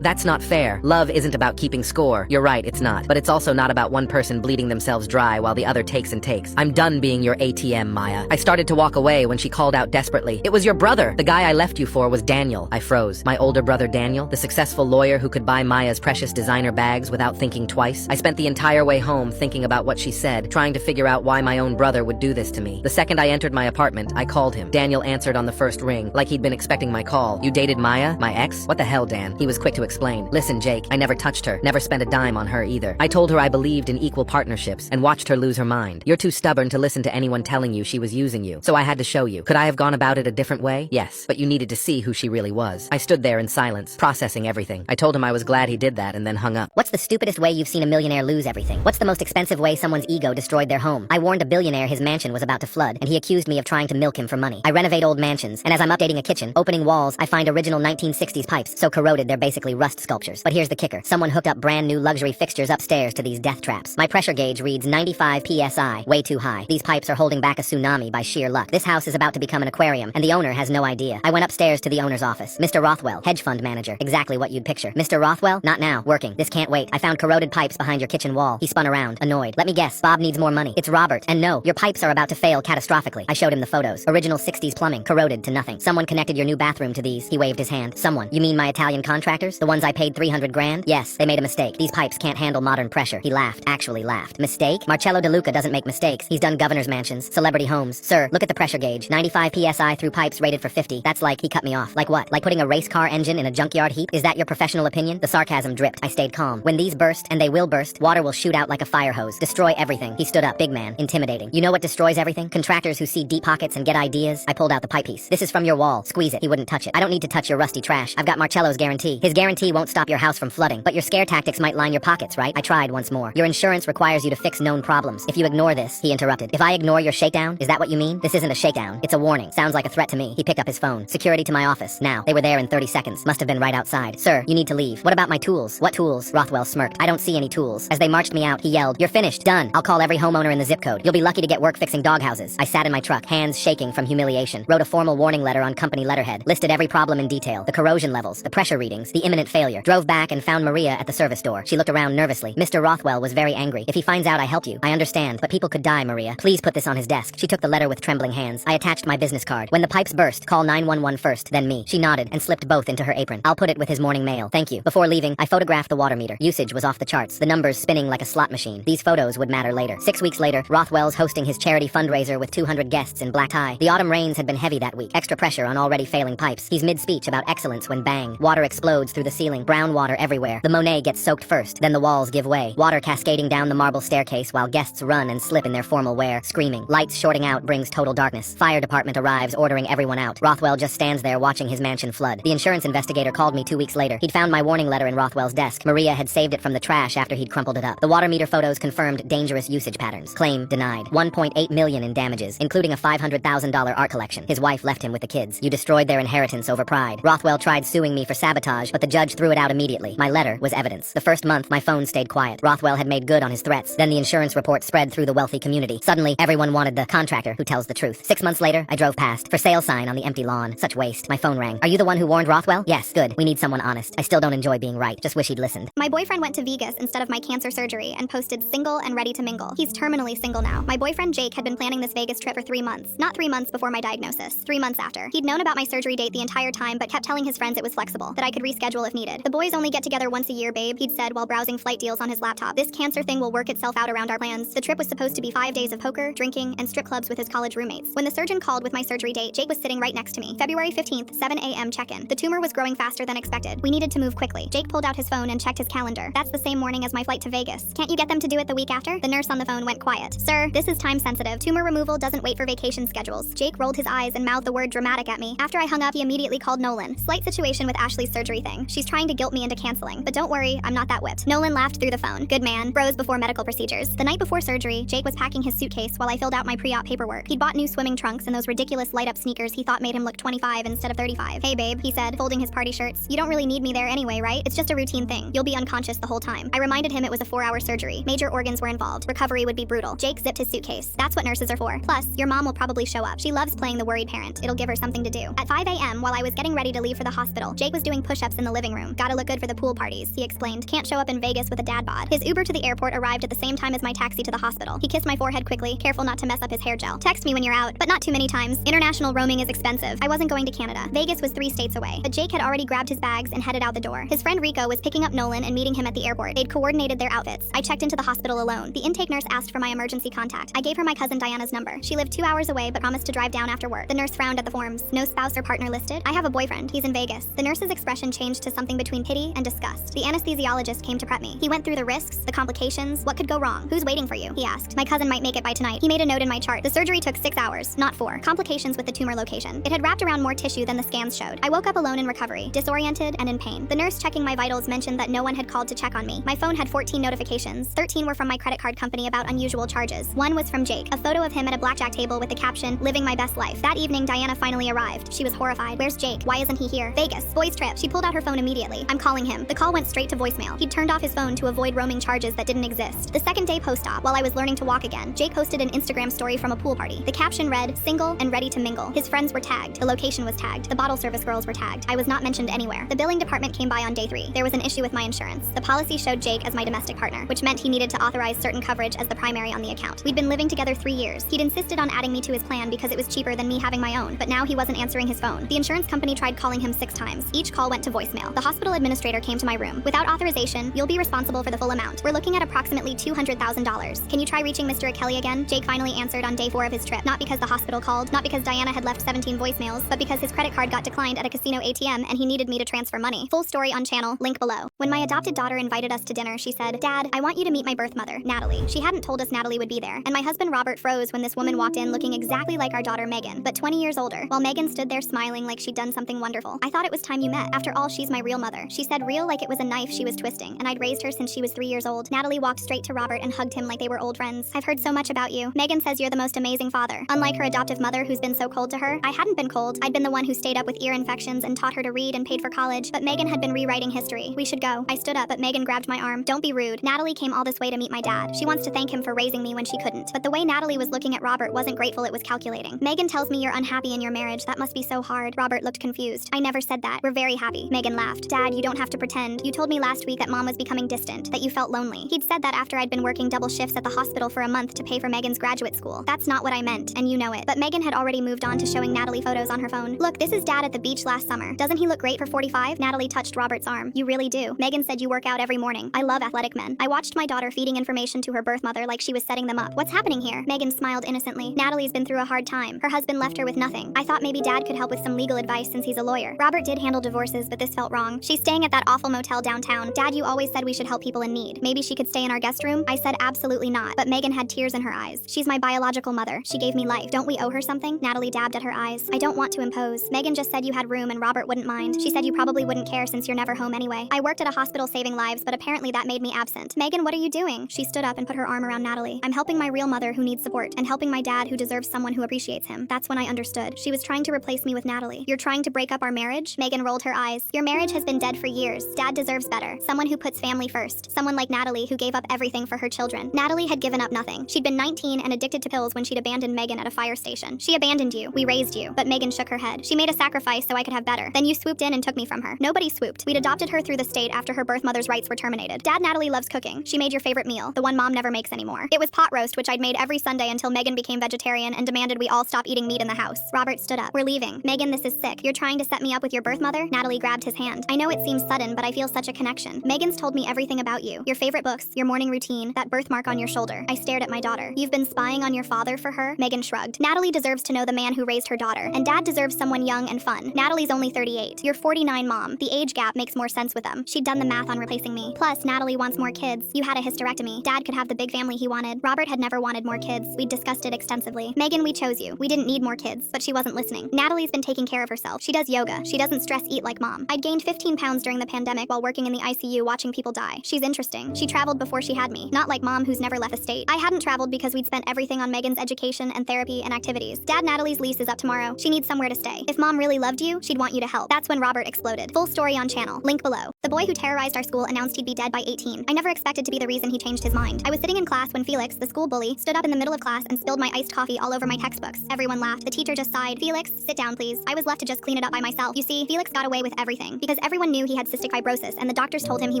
Speaker 2: That's not fair. Love isn't about keeping score. You're right, it's not. But it's also not about one person bleeding themselves dry while the other takes and takes. I'm done being your ATM, Maya." I started to walk away when she called out desperately, "It was your brother. The guy I left you for was Daniel." I froze. My older brother Daniel, the successful lawyer who could buy Maya's precious designer bags without thinking twice. I spent the entire way home thinking about what she said, trying to figure out why my own brother would do this to me. The second I entered my apartment, I called him. Daniel answered on the first ring, like he'd been expecting my call. "You dated Maya, my ex?" "What the hell, Dan?" He was quick to explain. "Listen, Jake, I never touched her, never spent a dime on her either. I told her I believed in equal partnerships and watched her lose her mind. You're too stubborn to listen to anyone telling you she was using you, so I had to show you. Could I have gone about it a different way? Yes, but you needed to see who she really was." I stood there in silence, processing everything. I told him I was glad he did that and then hung up.
Speaker 3: What's the stupidest way you've seen a millionaire lose everything? What's the most expensive way someone's ego destroyed their home? I warned a billionaire his mansion was about to flood, and he accused me of trying to milk him for money. I renovate old mansions, and as I'm updating a kitchen, opening walls, I find original 1960s pipes, so corroded they're basically rust sculptures. But here's the kicker. Someone hooked up brand new luxury fixtures upstairs to these death traps. My pressure gauge reads 95 psi, way too high. These pipes are holding back a tsunami by sheer luck. This house is about to become an aquarium, and the owner has no idea. I went upstairs to the owner's office. "Mr. Rothwell, hedge fund manager. Exactly what you'd picture." "Mr. Rothwell? Not now. Working. This can't wait. I found corroded pipes behind your kitchen wall." He spun around, annoyed. "Let me guess. Bob needs more money." "It's Robert. And no, your pipes are about to fail catastrophically." I showed him the photos. Original 60s plumbing, corroded to nothing. "Someone connected your new bathroom to these." He waved his hand. "Someone? You mean my Italian contractors? The ones I paid 300 grand? Yes, they made a mistake. These pipes can't handle modern pressure." He laughed, actually laughed. "Mistake? Marcello DeLuca doesn't make mistakes. He's done governor's mansions, celebrity homes. Sir, look at the pressure gauge. 95 psi through pipes rated for 50. That's like," he cut me off. "Like what? Like putting a race car engine in a junkyard heap? Is that your professional opinion?" The sarcasm dripped. I stayed calm. "When these burst, and they will burst, water will shoot out like a fire hose. Destroy everything." He stood up, big man, intimidating. "You know what destroys everything? Contractors who see deep pockets and get ideas." I pulled out the pipe piece. "This is from your wall. Squeeze it." He wouldn't touch it. "I don't need to touch your rusty trash. I've got Marcello's guarantee." "His guarantee won't stop your house from flooding, but your scare tactics might line your pockets, right?" I tried once more. "Your insurance requires you to fix known problems. If you ignore this," he interrupted. "If I ignore your shakedown, is that what you mean?" "This isn't a shakedown. It's a warning." "Sounds like a threat to me." He picked up his phone. "Security to my office. Now." They were there in 30 seconds. Must have been right outside. "Sir, you need to leave." "What about my tools?" "What tools?" Rothwell smirked. "I don't see any tools." As they marched me out, he yelled, "You're finished. Done. I'll call every homeowner in the zip code. You'll be lucky to get work fixing doghouses." I sat in my truck, hands shaking from humiliation. Wrote a formal warning letter on company letterhead. Listed every problem in detail. The corrosion levels, the pressure readings, the imminent failure. Drove back and found Maria at the service door. She looked around nervously. "Mr. Rothwell was very angry. If he finds out I helped you, I understand, but people could die, Maria. Please put this on his desk." She took the letter with trembling hands. I attached my business card. "When the pipes burst, call 911 first, then me." She nodded and slipped both into her apron. "I'll put it with his morning mail. Thank you." Before leaving, I photographed the water meter. Usage was off the charts, the numbers spinning like a slot machine. These photos would matter later. 6 weeks later, Rothwell's hosting his charity fundraiser with 200 guests in black tie. The autumn rains had been heavy that week. Extra pressure on already failing pipes. He's mid-speech about excellence when bang, water explodes through the ceiling. Brown water everywhere. The Monet gets soaked first, then the walls give way. Water cascading down the marble staircase while guests run and slip in their formal wear, screaming. Lights shorting out brings total darkness. Fire department arrives, ordering everyone out. Rothwell just stands there watching his mansion flood. The insurance investigator called me 2 weeks later. He'd found my warning letter in Rothwell's desk. Maria had saved it from the trash after he'd crumpled it up. The water meter photos confirmed dangerous usage patterns. Claim denied. $1.8 million in damages, including a $500,000 art collection. His wife left him with the kids. "You destroyed their inheritance over pride." Rothwell tried suing me for sabotage, but the judge threw it out immediately. My letter was evidence. The first month, my phone stayed quiet. Rothwell had made good on his threats. Then the insurance report spread through the wealthy community. Suddenly, everyone wanted the contractor who tells the truth. 6 months later, I drove past. For sale sign on the empty lawn. Such waste. My phone rang. "Are you the one who warned Rothwell?" "Yes, good. We need someone honest. I still don't enjoy being right. Just wish he'd listened."
Speaker 1: My boyfriend went to Vegas instead of my cancer surgery and posted single and ready to mingle. He's terminally single now. My boyfriend Jake had been planning this Vegas trip for 3 months. Not 3 months before my diagnosis. 3 months after. He'd known about my surgery date the entire time but kept telling his friends it was flexible, that I could reschedule if needed. "The boys only get together once a year, babe," he'd said while browsing flight deals on his laptop. "This cancer thing will work itself out around our plans." The trip was supposed to be 5 days of poker, drinking, and strip clubs with his college roommates. When the surgeon called with with my surgery date, Jake was sitting right next to me. February 15th, 7 a.m. check-in. The tumor was growing faster than expected. We needed to move quickly. Jake pulled out his phone and checked his calendar. That's the same morning as my flight to Vegas. Can't you get them to do it the week after? The nurse on the phone went quiet. Sir, this is time sensitive. Tumor removal doesn't wait for vacation schedules. Jake rolled his eyes and mouthed the word dramatic at me. After I hung up, he immediately called Nolan. Slight situation with Ashley's surgery thing. She's trying to guilt me into canceling. But don't worry, I'm not that whipped. Nolan laughed through the phone. Good man. Bros before medical procedures. The night before surgery, Jake was packing his suitcase while I filled out my pre-op paperwork. He'd bought new swimming trunks and those ridiculous light-up sneakers he thought made him look 25 instead of 35. Hey babe, he said, folding his party shirts. You don't really need me there anyway, right? It's just a routine thing. You'll be unconscious the whole time. I reminded him it was a 4-hour surgery. Major organs were involved. Recovery would be brutal. Jake zipped his suitcase. That's what nurses are for. Plus, your mom will probably show up. She loves playing the worried parent. It'll give her something to do. At 5 a.m., while I was getting ready to leave for the hospital, Jake was doing push-ups in the living room. Gotta look good for the pool parties, he explained. Can't show up in Vegas with a dad bod. His Uber to the airport arrived at the same time as my taxi to the hospital. He kissed my forehead quickly, careful not to mess up his hair gel. Text me when you're out, but not too many times. International roaming is expensive. I wasn't going to Canada. Vegas was 3 states away. But Jake had already grabbed his bags and headed out the door. His friend Rico was picking up Nolan and meeting him at the airport. They'd coordinated their outfits. I checked into the hospital alone. The intake nurse asked for my emergency contact. I gave her my cousin Diana's number. She lived 2 hours away but promised to drive down after work. The nurse frowned at the forms. No spouse or partner listed. I have a boyfriend. He's in Vegas. The nurse's expression changed to something between pity and disgust. The anesthesiologist came to prep me. He went through the risks, the complications, what could go wrong. Who's waiting for you? He asked. My cousin might make it by tonight. He made a note in my chart. The surgery took 6 hours, not 4. Complications with the tumor location. It had wrapped around more tissue than the scans showed. I woke up alone in recovery, disoriented and in pain. The nurse checking my vitals mentioned that no one had called to check on me. My phone had 14 notifications. 13 were from my credit card company about unusual charges. One was from Jake, a photo of him at a blackjack table with the caption, "Living my best life." That evening, Diana finally arrived. She was horrified. Where's Jake? Why isn't he here? Vegas. Boys trip. She pulled out her phone immediately. I'm calling him. The call went straight to voicemail. He'd turned off his phone to avoid roaming charges that didn't exist. The second day post-op, while I was learning to walk again, Jake posted an Instagram story from a pool party. The caption read, "Single and ready to mingle." His friends were tagged. The location was tagged. The bottle service girls were tagged. I was not mentioned anywhere. The billing department came by on day 3. There was an issue with my insurance. The policy showed Jake as my domestic partner, which meant he needed to authorize certain coverage as the primary on the account. We'd been living together 3 years. He'd insisted on adding me to his plan because it was cheaper than me having my own, but now he wasn't answering his phone. The insurance company tried calling him 6 times. Each call went to voicemail. The hospital administrator came to my room. Without authorization, you'll be responsible for the full amount. We're looking at approximately $200,000. Can you try reaching Mr. Kelly again? Jake finally answered on day 4 of his trip. Not because the hospital called, not because Diana had left 17 voicemails, but because his credit card got declined at a casino ATM and he needed me to transfer money. Full story on channel, link below. When my adopted daughter invited us to dinner, she said, "Dad, I want you to meet my birth mother, Natalie." She hadn't told us Natalie would be there, and my husband Robert froze when this woman walked in looking exactly like our daughter Megan, but 20 years older, while Megan stood there smiling like she'd done something wonderful. I thought it was time you met. After all, she's my real mother. She said real like it was a knife she was twisting, and I'd raised her since she was 3 years old. Natalie walked straight to Robert and hugged him like they were old friends. "I've heard so much about you. Megan says you're the most amazing father." Unlike her adoptive mother who's been so cold to her, I hadn't been cold. I'd been the one who stayed up with ear infections and taught her to read and paid for college, but Megan had been rewriting history. "We should go." I stood up, but Megan grabbed my arm. "Don't be rude. Natalie came all this way to meet my dad. She wants to thank him for raising me when she couldn't." But the way Natalie was looking at Robert wasn't grateful, it was calculating. "Megan tells me you're unhappy in your marriage. That must be so hard." Robert looked confused. "I never said that. We're very happy." Megan laughed. "Dad, you don't have to pretend. You told me last week that Mom was becoming distant, that you felt lonely." He'd said that after I'd been working double shifts at the hospital for a month to pay for Megan's graduate school. That's not what I meant, and you know it. But Megan had already moved on to showing Natalie photos on her phone. "Look, this is Dad at the beach last summer. Doesn't he look great for 45? Natalie touched Robert's arm. "You really do. Megan said you work out every morning. I love athletic men." I watched my daughter feeding information to her birth mother like she was setting them up. "What's happening here?" Megan smiled innocently. "Natalie's been through a hard time. Her husband left her with nothing. I thought maybe Dad could help with some legal advice since he's a lawyer." Robert did handle divorces, but this felt wrong. "She's staying at that awful motel downtown. Dad, you always said we should help people in need. Maybe she could stay in our guest room?" I said absolutely not, but Megan had tears in her eyes. "She's my biological mother. She gave me life. Don't we owe her something?" Natalie dabbed at her eyes. "I don't want to impose. Megan just said you had room and Robert wouldn't mind. She said you probably wouldn't care since you're never home anyway. I worked at a hospital saving lives, but apparently that made me absent." "Megan, what are you doing?" She stood up and put her arm around Natalie. "I'm helping my real mother who needs support, and helping my dad who deserves someone who appreciates him." That's when I understood. She was trying to replace me with Natalie. "You're trying to break up our marriage?" Megan rolled her eyes. "Your marriage has been dead for years. Dad deserves better. Someone who puts family first. Someone like Natalie who gave up everything for her children." Natalie had given up nothing. She'd been 19 and addicted to pills when she'd abandoned Megan at a fire station. "She abandoned you. We raised you." But Megan shook her head. "She made a sacrifice so I could have better. Then you swooped in and took me from her." "Nobody swooped. We'd adopted her through the state after her birth mother's rights were terminated. Dad, Natalie loves cooking. She made your favorite meal, the one Mom never makes anymore. It was pot roast, which I'd made every Sunday until Megan became vegetarian and demanded we all stop eating meat in the house." Robert stood up. "We're leaving." "Megan, this is sick. You're trying to set me up with your birth mother?" Natalie grabbed his hand. "I know it seems sudden, but I feel such a connection. Megan's told me everything about you. Your favorite books, your morning routine, that birthmark on your shoulder." I stared at my daughter. "You've been spying on your father for her?" Megan shrugged. "Natalie deserves deserves to know the man who raised her daughter, and Dad deserves someone young and fun. Natalie's only 38. You're 49, Mom. The age gap makes more sense with them. She'd done the math on replacing me. Plus, Natalie wants more kids. You had a hysterectomy. Dad could have the big family he wanted. Robert had never wanted more kids. We'd discussed it extensively. Megan, we chose you. We didn't need more kids, but she wasn't listening. Natalie's been taking care of herself. She does yoga. She doesn't stress eat like Mom. I'd gained 15 pounds during the pandemic while working in the ICU watching people die. She's interesting. She traveled before she had me. Not like Mom, who's never left the state. I hadn't traveled because we'd spent everything on Megan's education and therapy and activities. Dad, Natalie's lease is up tomorrow. She needs somewhere to stay. If Mom really loved you, she'd want you to help. That's when Robert exploded. Full story on channel. Link below. The boy who terrorized our school announced he'd be dead by 18. I never expected to be the reason he changed his mind. I was sitting in class when Felix, the school bully, stood up in the middle of class and spilled my iced coffee all over my textbooks. Everyone laughed. The teacher just sighed. Felix, sit down please. I was left to just clean it up by myself. You see, Felix got away with everything because everyone knew he had cystic fibrosis and the doctors told him he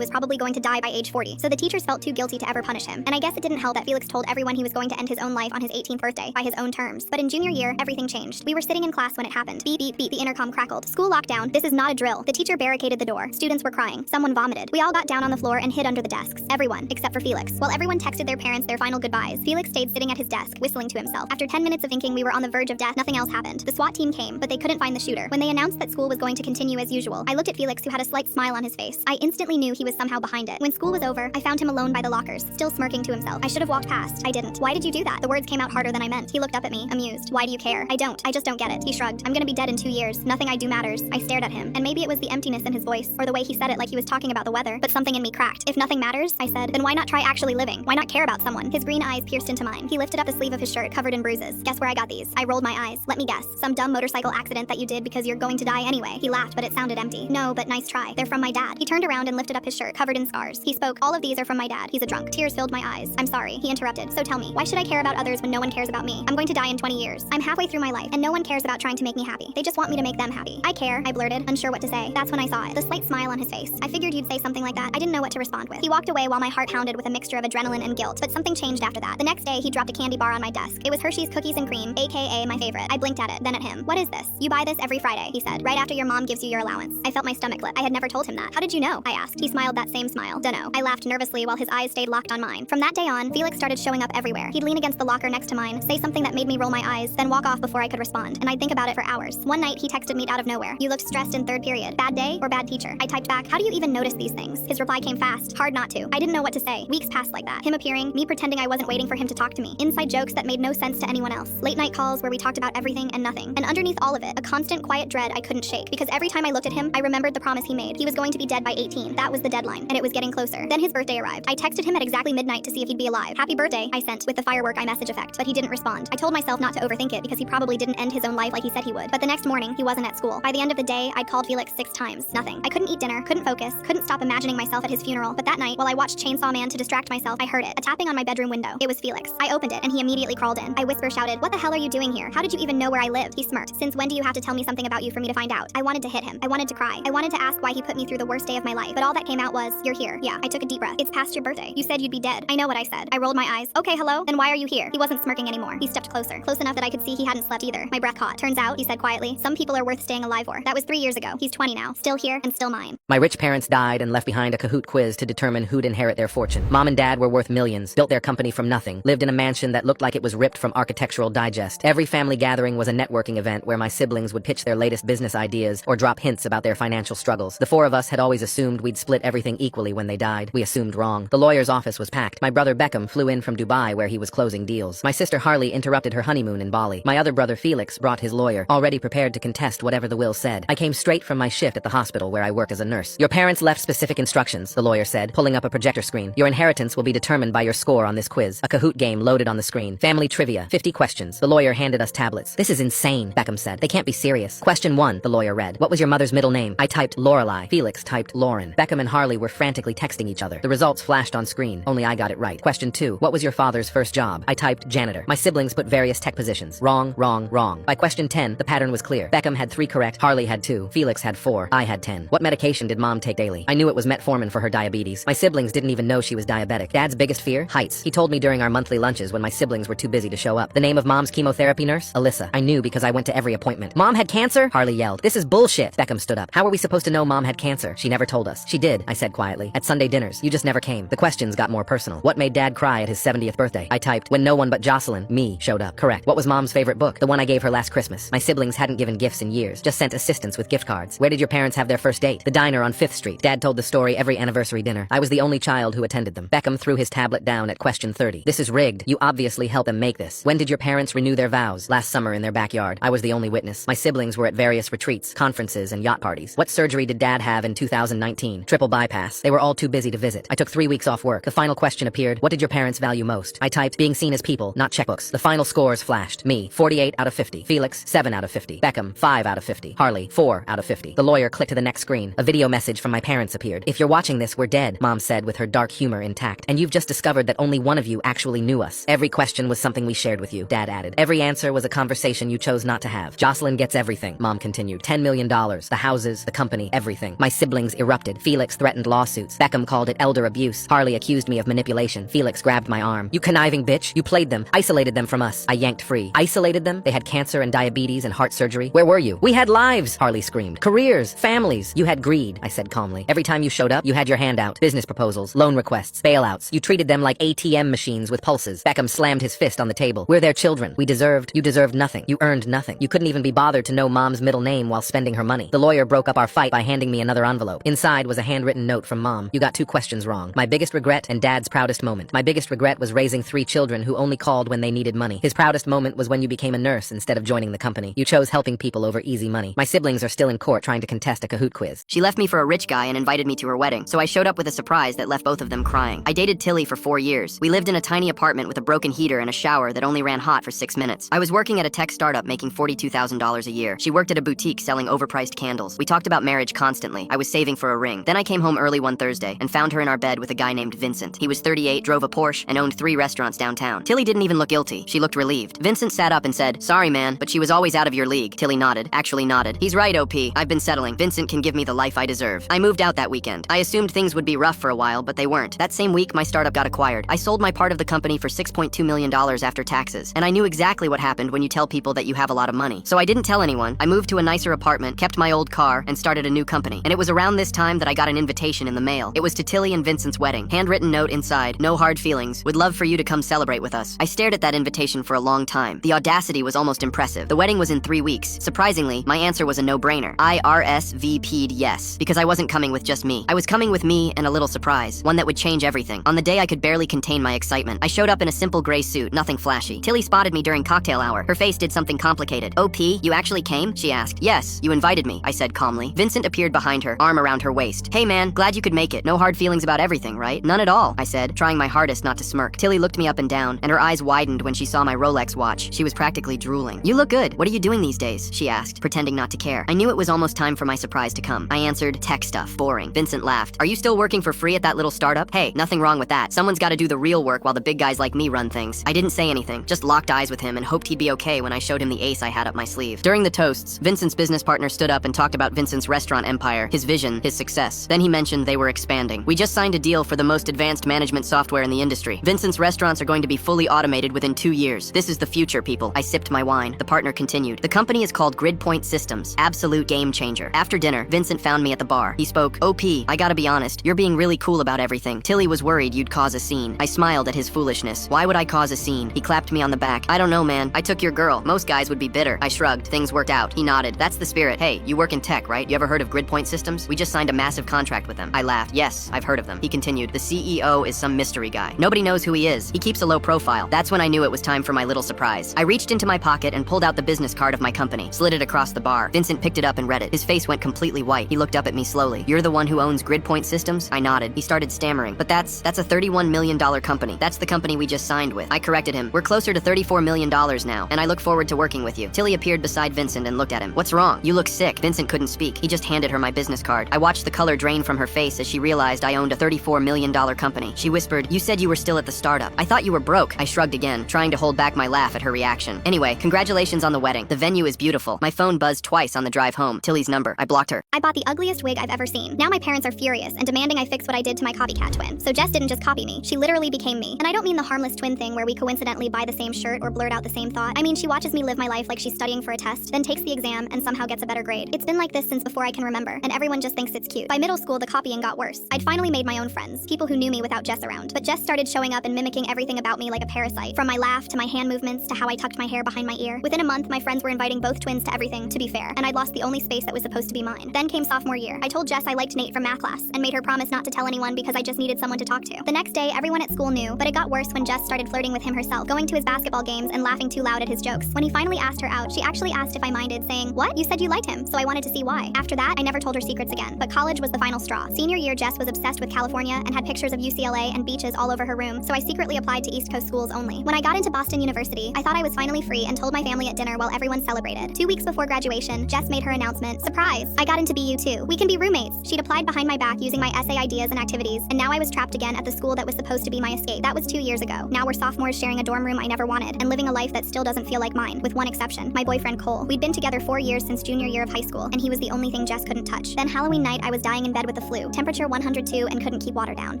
Speaker 1: was probably going to die by age 40. So the teachers felt too guilty to ever punish him. And I guess it didn't help that Felix told everyone he was going to end his own life on his 18th birthday by his own terms. But in junior year, everything changed. We were sitting in class when it happened. Beep, beep, beep. The intercom crackled. School lockdown. This is not a drill. The teacher barricaded the door. Students were crying. Someone vomited. We all got down on the floor and hid under the desks. Everyone, except for Felix. While everyone texted their parents their final goodbyes, Felix stayed sitting at his desk, whistling to himself. After 10 minutes of thinking we were on the verge of death, nothing else happened. The SWAT team came, but they couldn't find the shooter. When they announced that school was going to continue as usual, I looked at Felix, who had a slight smile on his face. I instantly knew he was somehow behind it. When school was over, I found him alone by the lockers, still smirking to himself. I should have walked past. I didn't. Why did you do that? The words came out harder than I meant. He looked up at me, amused. Why do you care? I don't. I just don't get it. He shrugged. I'm gonna be dead in 2 years. Nothing I do matters. I stared at him, and maybe it was the emptiness in his voice, or the way he said it like he was talking about the weather, but something in me cracked. If nothing matters, I said, then why not try actually living? Why not care about someone? His green eyes pierced into mine. He lifted up the sleeve of his shirt, covered in bruises. Guess where I got these? I rolled my eyes. Let me guess. Some dumb motorcycle accident that you did because you're going to die anyway. He laughed, but it sounded empty. No, but nice try. They're from my dad. He turned around and lifted up his shirt, covered in scars. He spoke. All of these are from my dad. He's a drunk. Tears filled my eyes. I'm sorry. He interrupted. So tell me, why should I care about others when no one cares about me? I'm going to die in 20 years. I'm halfway through my life, and no one cares about trying to make me happy. They just want me to make them happy. I care, I blurted, unsure what to say. That's when I saw it. The slight smile on his face. I figured you'd say something like that. I didn't know what to respond with. He walked away while my heart pounded with a mixture of adrenaline and guilt, but something changed after that. The next day, he dropped a candy bar on my desk. It was Hershey's Cookies and Cream, aka my favorite. I blinked at it, then at him. What is this? You buy this every Friday, he said, right after your mom gives you your allowance. I felt my stomach lit. I had never told him that. How did you know? I asked. He smiled that same smile. Dunno. I laughed nervously while his eyes stayed locked on mine. From that day on, Felix started showing up everywhere. He'd lean against the locker next to mine, say something that made me roll my eyes, then walk off before I could respond, and I'd think about it for hours. One night, he texted me out of nowhere. You looked stressed in third period. Bad day or bad teacher? I typed back, how do you even notice these things? His reply came fast. Hard not to. I didn't know what to say. Weeks passed like that. Him appearing, me pretending I wasn't waiting for him to talk to me. Inside jokes that made no sense to anyone else. Late night calls where we talked about everything and nothing. And underneath all of it, a constant quiet dread I couldn't shake. Because every time I looked at him, I remembered the promise he made. He was going to be dead by 18. That was the deadline, and it was getting closer. Then his birthday arrived. I texted him at exactly midnight to see if he'd be alive. Happy birthday, I sent, with the firework iMessage effect, but he didn't respond. I told myself not to overthink it because he probably didn't end his own life like he said he would. But the next morning, he wasn't at school. By the end of the day, I'd called Felix 6 times. Nothing. I couldn't eat dinner, couldn't focus, couldn't stop imagining myself at his funeral. But that night, while I watched Chainsaw Man to distract myself, I heard it. A tapping on my bedroom window. It was Felix. I opened it, and he immediately crawled in. I whisper shouted, what the hell are you doing here? How did you even know where I lived? He smirked. Since when do you have to tell me something about you for me to find out? I wanted to hit him. I wanted to cry. I wanted to ask why he put me through the worst day of my life. But all that came out was, you're here. Yeah, I took a deep breath. It's past your birthday. You said you'd be dead. I know what I said. I rolled my eyes. Okay, hello? Then why are you here? He wasn't smirking anymore. He stepped closer. Close enough that I could see he hadn't slept either. My breath caught. Turns out, he said quietly, some people are worth staying alive for. That was 3 years ago. He's 20 now. Still here and still mine.
Speaker 2: My rich parents died and left behind a Kahoot quiz to determine who'd inherit their fortune. Mom and dad were worth millions, built their company from nothing, lived in a mansion that looked like it was ripped from Architectural Digest. Every family gathering was a networking event where my siblings would pitch their latest business ideas or drop hints about their financial struggles. The 4 of us had always assumed we'd split everything equally when they died. We assumed wrong. The lawyer's office was packed. My brother Beckham flew in from Dubai where he was closing deals. My sister Harley interrupted her honeymoon in Bali. My other brother Felix brought his lawyer, already prepared to contest whatever the will said. I came straight from my shift at the hospital where I work as a nurse. Your parents left specific instructions, the lawyer said, pulling up a projector screen. Your inheritance will be determined by your score on this quiz. A Kahoot game loaded on the screen. Family trivia, 50 questions. The lawyer handed us tablets. This is insane, Beckham said. They can't be serious. Question 1, the lawyer read. What was your mother's middle name? I typed Lorelei. Felix typed Lauren. Beckham and Harley were frantically texting each other. The results flashed on screen. Only I got it right. Question 2, what was your father's first job? I typed janitor. My siblings put various tech positions. Wrong, wrong, wrong. By question 10, the pattern was clear. Beckham had 3 correct, Harley had 2, Felix had 4, I had 10. What medication did Mom mom take daily. I knew it was metformin for her diabetes. My siblings didn't even know she was diabetic. Dad's biggest fear? Heights. He told me during our monthly lunches when my siblings were too busy to show up. The name of mom's chemotherapy nurse? Alyssa. I knew because I went to every appointment. Mom had cancer? Harley yelled. This is bullshit. Beckham stood up. How are we supposed to know mom had cancer? She never told us. She did, I said quietly. At Sunday dinners. You just never came. The questions got more personal. What made dad cry at his 70th birthday? I typed, when no one but Jocelyn, me, showed up. Correct. What was mom's favorite book? The one I gave her last Christmas. My siblings hadn't given gifts in years, just sent assistants with gift cards. Where did your parents have their first date? The diner on 5th Street. Dad told the story every anniversary dinner. I was the only child who attended them. Beckham threw his tablet down at question 30. This is rigged. You obviously helped them make this. When did your parents renew their vows? Last summer in their backyard. I was the only witness. My siblings were at various retreats, conferences, and yacht parties. What surgery did dad have in 2019? Triple bypass. They were all too busy to visit. I took 3 weeks off work. The final question appeared. What did your parents value most? I typed, being seen as people, not checkbooks. The final scores flashed. Me, 48 out of 50. Felix, 7 out of 50. Beckham, 5 out of 50. Harley, 4 out of 50. The lawyer clicked to the next screen. A video message from my parents appeared. If you're watching this, we're dead, Mom said with her dark humor intact. And you've just discovered that only one of you actually knew us. Every question was something we shared with you, Dad added. Every answer was a conversation you chose not to have. Jocelyn gets everything, Mom continued. $10 million, the houses, the company, everything. My siblings erupted. Felix threatened lawsuits. Beckham called it elder abuse. Harley accused me of manipulation. Felix grabbed my arm. You conniving bitch. You played them. Isolated them from us. I yanked free. Isolated them? They had cancer and diabetes and heart surgery. Where were you? We had lives, Harley screamed. Careers, families. You had greed, I said calmly. Every time you showed up, you had your hand out. Business proposals, loan requests, bailouts. You treated them like ATM machines with pulses. Beckham slammed his fist on the table. We're their children. You deserved nothing. You earned nothing. You couldn't even be bothered to know mom's middle name while spending her money. The lawyer broke up our fight by handing me another envelope. Inside was a handwritten note from Mom. You got 2 questions wrong. My biggest regret and Dad's proudest moment. My biggest regret was raising 3 children who only called when they needed money. His proudest moment was when you became a nurse instead of joining the company. You chose helping people over easy money. My siblings are still in court trying to contest a Kahoot quiz.
Speaker 4: She left me for a rich guy and invited me to her wedding, so I showed up with a surprise that left both of them crying. I dated Tilly for 4 years. We lived in a tiny apartment with a broken heater and a shower that only ran hot for 6 minutes. I was working at a tech startup making $42,000 a year. She worked at a boutique selling overpriced candles. We talked about marriage constantly. I was saving for a ring. Then I came home early one Thursday and found her in our bed with a guy named Vincent. He was 38, drove a Porsche, and owned 3 restaurants downtown. Tilly didn't even look guilty. She looked relieved. Vincent sat up and said, "Sorry, man, but she was always out of your league." Tilly nodded. Actually nodded. "He's right, OP. I've been settling. Vincent can give me the life I deserve." I moved out that weekend. I assumed things would be rough for a while, but they weren't. That same week, my startup got acquired. I sold my part of the company for $6.2 million after taxes. And I knew exactly what happened when you tell people that you have a lot of money. So I didn't tell anyone. I moved to a nicer apartment, kept my old car, and started a new company. And it was around this time that I got an invitation in the mail. It was to Tilly and Vincent's wedding. Handwritten note inside, "No hard feelings. Would love for you to come celebrate with us." I stared at that invitation for a long time. The audacity was almost impressive. The wedding was in 3 weeks. Surprisingly, my answer was a no-brainer. I RSVP'd yes, because I wasn't coming with just me. I was coming with me and a little surprise, one that would change everything. On the day I could barely contain my excitement. I showed up in a simple gray suit, nothing flashy. Tilly spotted me during cocktail hour. Her face did something complicated. "OP, you actually came?" she asked. "Yes, you invited me," I said calmly. Vincent appeared behind her, arm around her waist. "Hey man, glad you could make it. No hard feelings about everything, right?" "None at all," I said, trying my hardest not to smirk. Tilly looked me up and down, and her eyes widened when she saw my Rolex watch. She was practically drooling. "You look good. What are you doing these days?" she asked, pretending not to care. I knew it was almost time for my surprise to come. I answered, "Tech stuff. Boring." Vincent laughed. "Are you still working for free at that little startup?" "Hey, nothing wrong with that. Someone's gotta do the real work while the big guys like me run things." I didn't say anything, just locked eyes with him and hoped he'd be okay when I showed him the ace I had up my sleeve. During the toasts, Vincent's business partner stood up and talked about Vincent's restaurant empire, his vision, his success. Then he mentioned they were expanding. "We just signed a deal for the most advanced management software in the industry. Vincent's restaurants are going to be fully automated within 2 years. This is the future, people." I sipped my wine. The partner continued. "The company is called GridPoint Systems. Absolute game changer." After dinner, Vincent found me at the bar. He spoke. "OP, I gotta be honest, you're being really cool about everything. Tilly was worried you'd cause a scene." I smiled at his foolishness. Why would I cause a scene? He clapped me on the back. "I don't know, man. I took your girl. Most guys would be bitter." I shrugged. Things worked out. He nodded. "That's the spirit. Hey, you work in tech, right? You ever heard of GridPoint Systems? We just signed a massive contract with them." I laughed. "Yes, I've heard of them." He continued. "The CEO is some mystery guy. Nobody knows who he is. He keeps a low profile." That's when I knew it was time for my little surprise. I reached into my pocket and pulled out the business card of my company, slid it across the bar. Vincent picked it up and read it. His face went completely white. He looked up at me slowly. "You're the one who owns GridPoint Systems?" I nodded. He started stammering. "But that's a $31 million company. That's the company we just signed with." I corrected him. "We're closer to $34 million now, and I look forward to working with you." Tilly appeared beside Vincent and looked at him. "What's wrong? You look sick." Vincent couldn't speak. He just handed her my business card. I watched the color drain from her face as she realized I owned a $34 million company. She whispered, "You said you were still at the startup. I thought you were broke." I shrugged again, trying to hold back my laugh at her reaction. "Anyway, congratulations on the wedding. The venue is beautiful." My phone buzzed twice on the drive home. Tilly's number. I blocked her.
Speaker 1: I bought the ugliest wig I've ever seen. Now my parents are furious and demanding I fix what I did to my copycat twin. So Jess didn't just copy me, she literally became me. And I don't mean the harmless twin thing where we coincidentally buy the same shirt or blurt out the same thought. I mean she watches me live my life like she's studying for a test, then takes the exam and somehow gets a better grade. It's been like this since before I can remember, and everyone just thinks it's cute. By middle school, the copying got worse. I'd finally made my own friends, people who knew me without Jess around. But Jess started showing up and mimicking everything about me like a parasite, from my laugh to my hand movements to how I tucked my hair behind my ear. Within a month, my friends were inviting both twins to everything, to be fair, and I'd lost the only space that was supposed to be mine. Then came sophomore year. I told Jess I liked Nate from math class, and made her promise not to tell anyone because I just needed someone to talk to. The next day, everyone at school knew, but it got worse when Jess started flirting with him herself, going to his basketball games and laughing too loud at his jokes. When he finally asked her out, she actually asked if I minded, saying, "What? You said you liked him, so I wanted to see why." After that, I never told her secrets again, but college was the final straw. Senior year, Jess was obsessed with California and had pictures of UCLA and beaches all over her room, so I secretly applied to East Coast schools only. When I got into Boston University, I thought I was finally free and told my family at dinner while everyone celebrated. 2 weeks before graduation, Jess made her announcement, "Surprise! I got into BU too. We can be roommates." She'd applied behind my back using my essay ideas and activities, and now I was trapped again at the school that was supposed to be my escape. That was 2 years ago. Now we're sophomores sharing a dorm room I never wanted, and living a life that still doesn't feel like mine, with one exception, my boyfriend Cole. We'd been together 4 years since junior year of high school, and he was the only thing Jess couldn't touch. Then Halloween night, I was dying in bed with the flu, temperature 102, and couldn't keep water down.